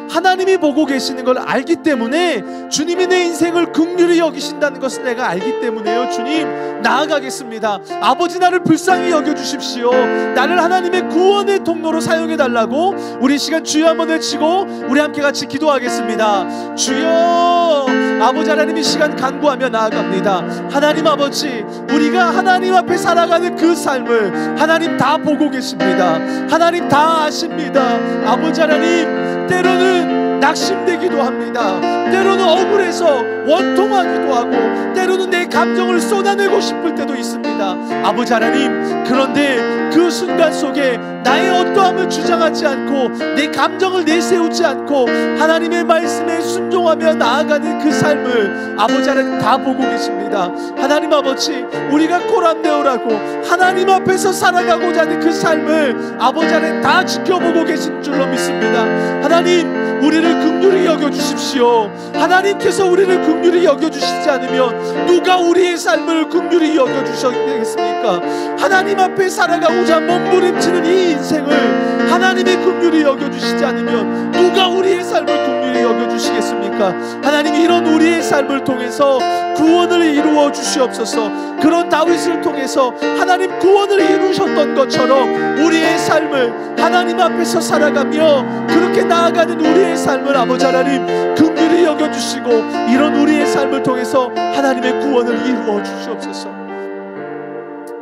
하나님이 보고 계시는 걸 알기 때문에, 주님이 내 인생을 긍휼히 여기신다는 것을 내가 알기 때문에요, 주님 나아가겠습니다. 아버지 나를 불쌍히 여겨주십시오. 나를 하나님의 구원의 통로로 사용해달라고 우리 시간 주여 한번 외치고 우리 함께 같이 기도하겠습니다. 주여, 아버지 하나님 이 시간 간구하며 나아갑니다. 하나님 아버지, 우리가 하나님 앞에 살아가는 그 삶을 하나님 다 보고 계십니다. 하나님 다 아십니다. 아버지 하나님, 때로는 낙심되기도 합니다. 때로는 억울해서 원통하기도 하고, 때로는 내 감정을 쏟아내고 싶을 때도 있습니다. 아버지 하나님, 그런데 그 순간 속에 나의 어떠함을 주장하지 않고 내 감정을 내세우지 않고 하나님의 말씀에 순종하며 나아가는 그 삶을 아버지 하나님 다 보고 계십니다. 하나님 아버지, 우리가 코람데오라고 하나님 앞에서 살아가고자 하는 그 삶을 아버지 하나님 다 지켜보고 계신 줄로 믿습니다. 하나님, 우리를 긍휼히 여겨주십시오. 하나님께서 우리를 긍휼히 여겨주시지 않으면 누가 우리의 삶을 긍휼히 여겨주시겠습니까? 하나님 앞에 살아가고자 몸부림치는 이 인생을 하나님이 긍휼히 여겨주시지 않으면 누가 우리의 삶을 긍휼히 여겨주시겠습니까? 하나님, 이런 우리의 삶을 통해서 구원을 이루어 주시옵소서. 그런 다윗을 통해서 하나님 구원을 이루셨던 것처럼 우리의 삶을 하나님 앞에서 살아가며 그렇게 나아가는 우리의 삶을 아버지 하나님 긍휼히 여겨주시고 이런 우리의 삶을 통해서 하나님의 구원을 이루어 주시옵소서.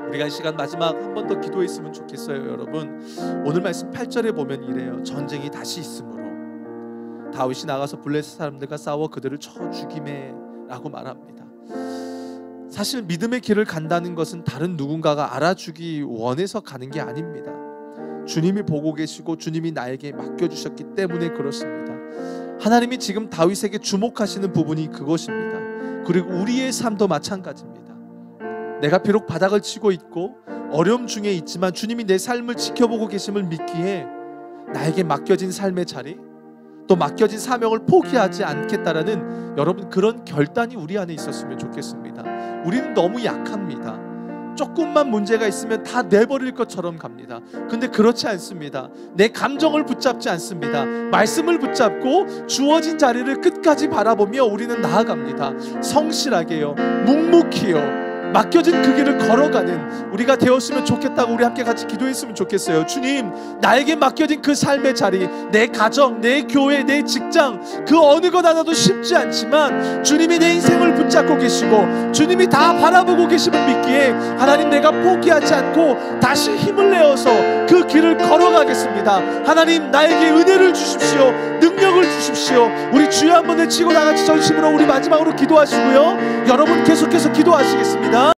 우리가 이 시간 마지막 한 번 더 기도했으면 좋겠어요. 여러분, 오늘 말씀 8절에 보면 이래요. 전쟁이 다시 있으므로 다윗이 나가서 블레셋 사람들과 싸워 그들을 쳐 죽이매 라고 말합니다. 사실 믿음의 길을 간다는 것은 다른 누군가가 알아주기 원해서 가는 게 아닙니다. 주님이 보고 계시고 주님이 나에게 맡겨주셨기 때문에 그렇습니다. 하나님이 지금 다윗에게 주목하시는 부분이 그것입니다. 그리고 우리의 삶도 마찬가지입니다. 내가 비록 바닥을 치고 있고 어려움 중에 있지만 주님이 내 삶을 지켜보고 계심을 믿기에 나에게 맡겨진 삶의 자리, 또 맡겨진 사명을 포기하지 않겠다라는 여러분 그런 결단이 우리 안에 있었으면 좋겠습니다. 우리는 너무 약합니다. 조금만 문제가 있으면 다 내버릴 것처럼 갑니다. 근데 그렇지 않습니다. 내 감정을 붙잡지 않습니다. 말씀을 붙잡고 주어진 자리를 끝까지 바라보며 우리는 나아갑니다. 성실하게요, 묵묵히요, 맡겨진 그 길을 걸어가는 우리가 되었으면 좋겠다고 우리 함께 같이 기도했으면 좋겠어요. 주님, 나에게 맡겨진 그 삶의 자리, 내 가정, 내 교회, 내 직장, 그 어느 것 하나도 쉽지 않지만 주님이 내 인생을 붙잡고 계시고 주님이 다 바라보고 계심을 믿기에 하나님, 내가 포기하지 않고 다시 힘을 내어서 그 길을 걸어가겠습니다. 하나님, 나에게 은혜를 주십시오. 능력을 주십시오. 우리 주여 한번 외치고 나같이 전심으로 우리 마지막으로 기도하시고요, 여러분 계속해서 기도하시겠습니다.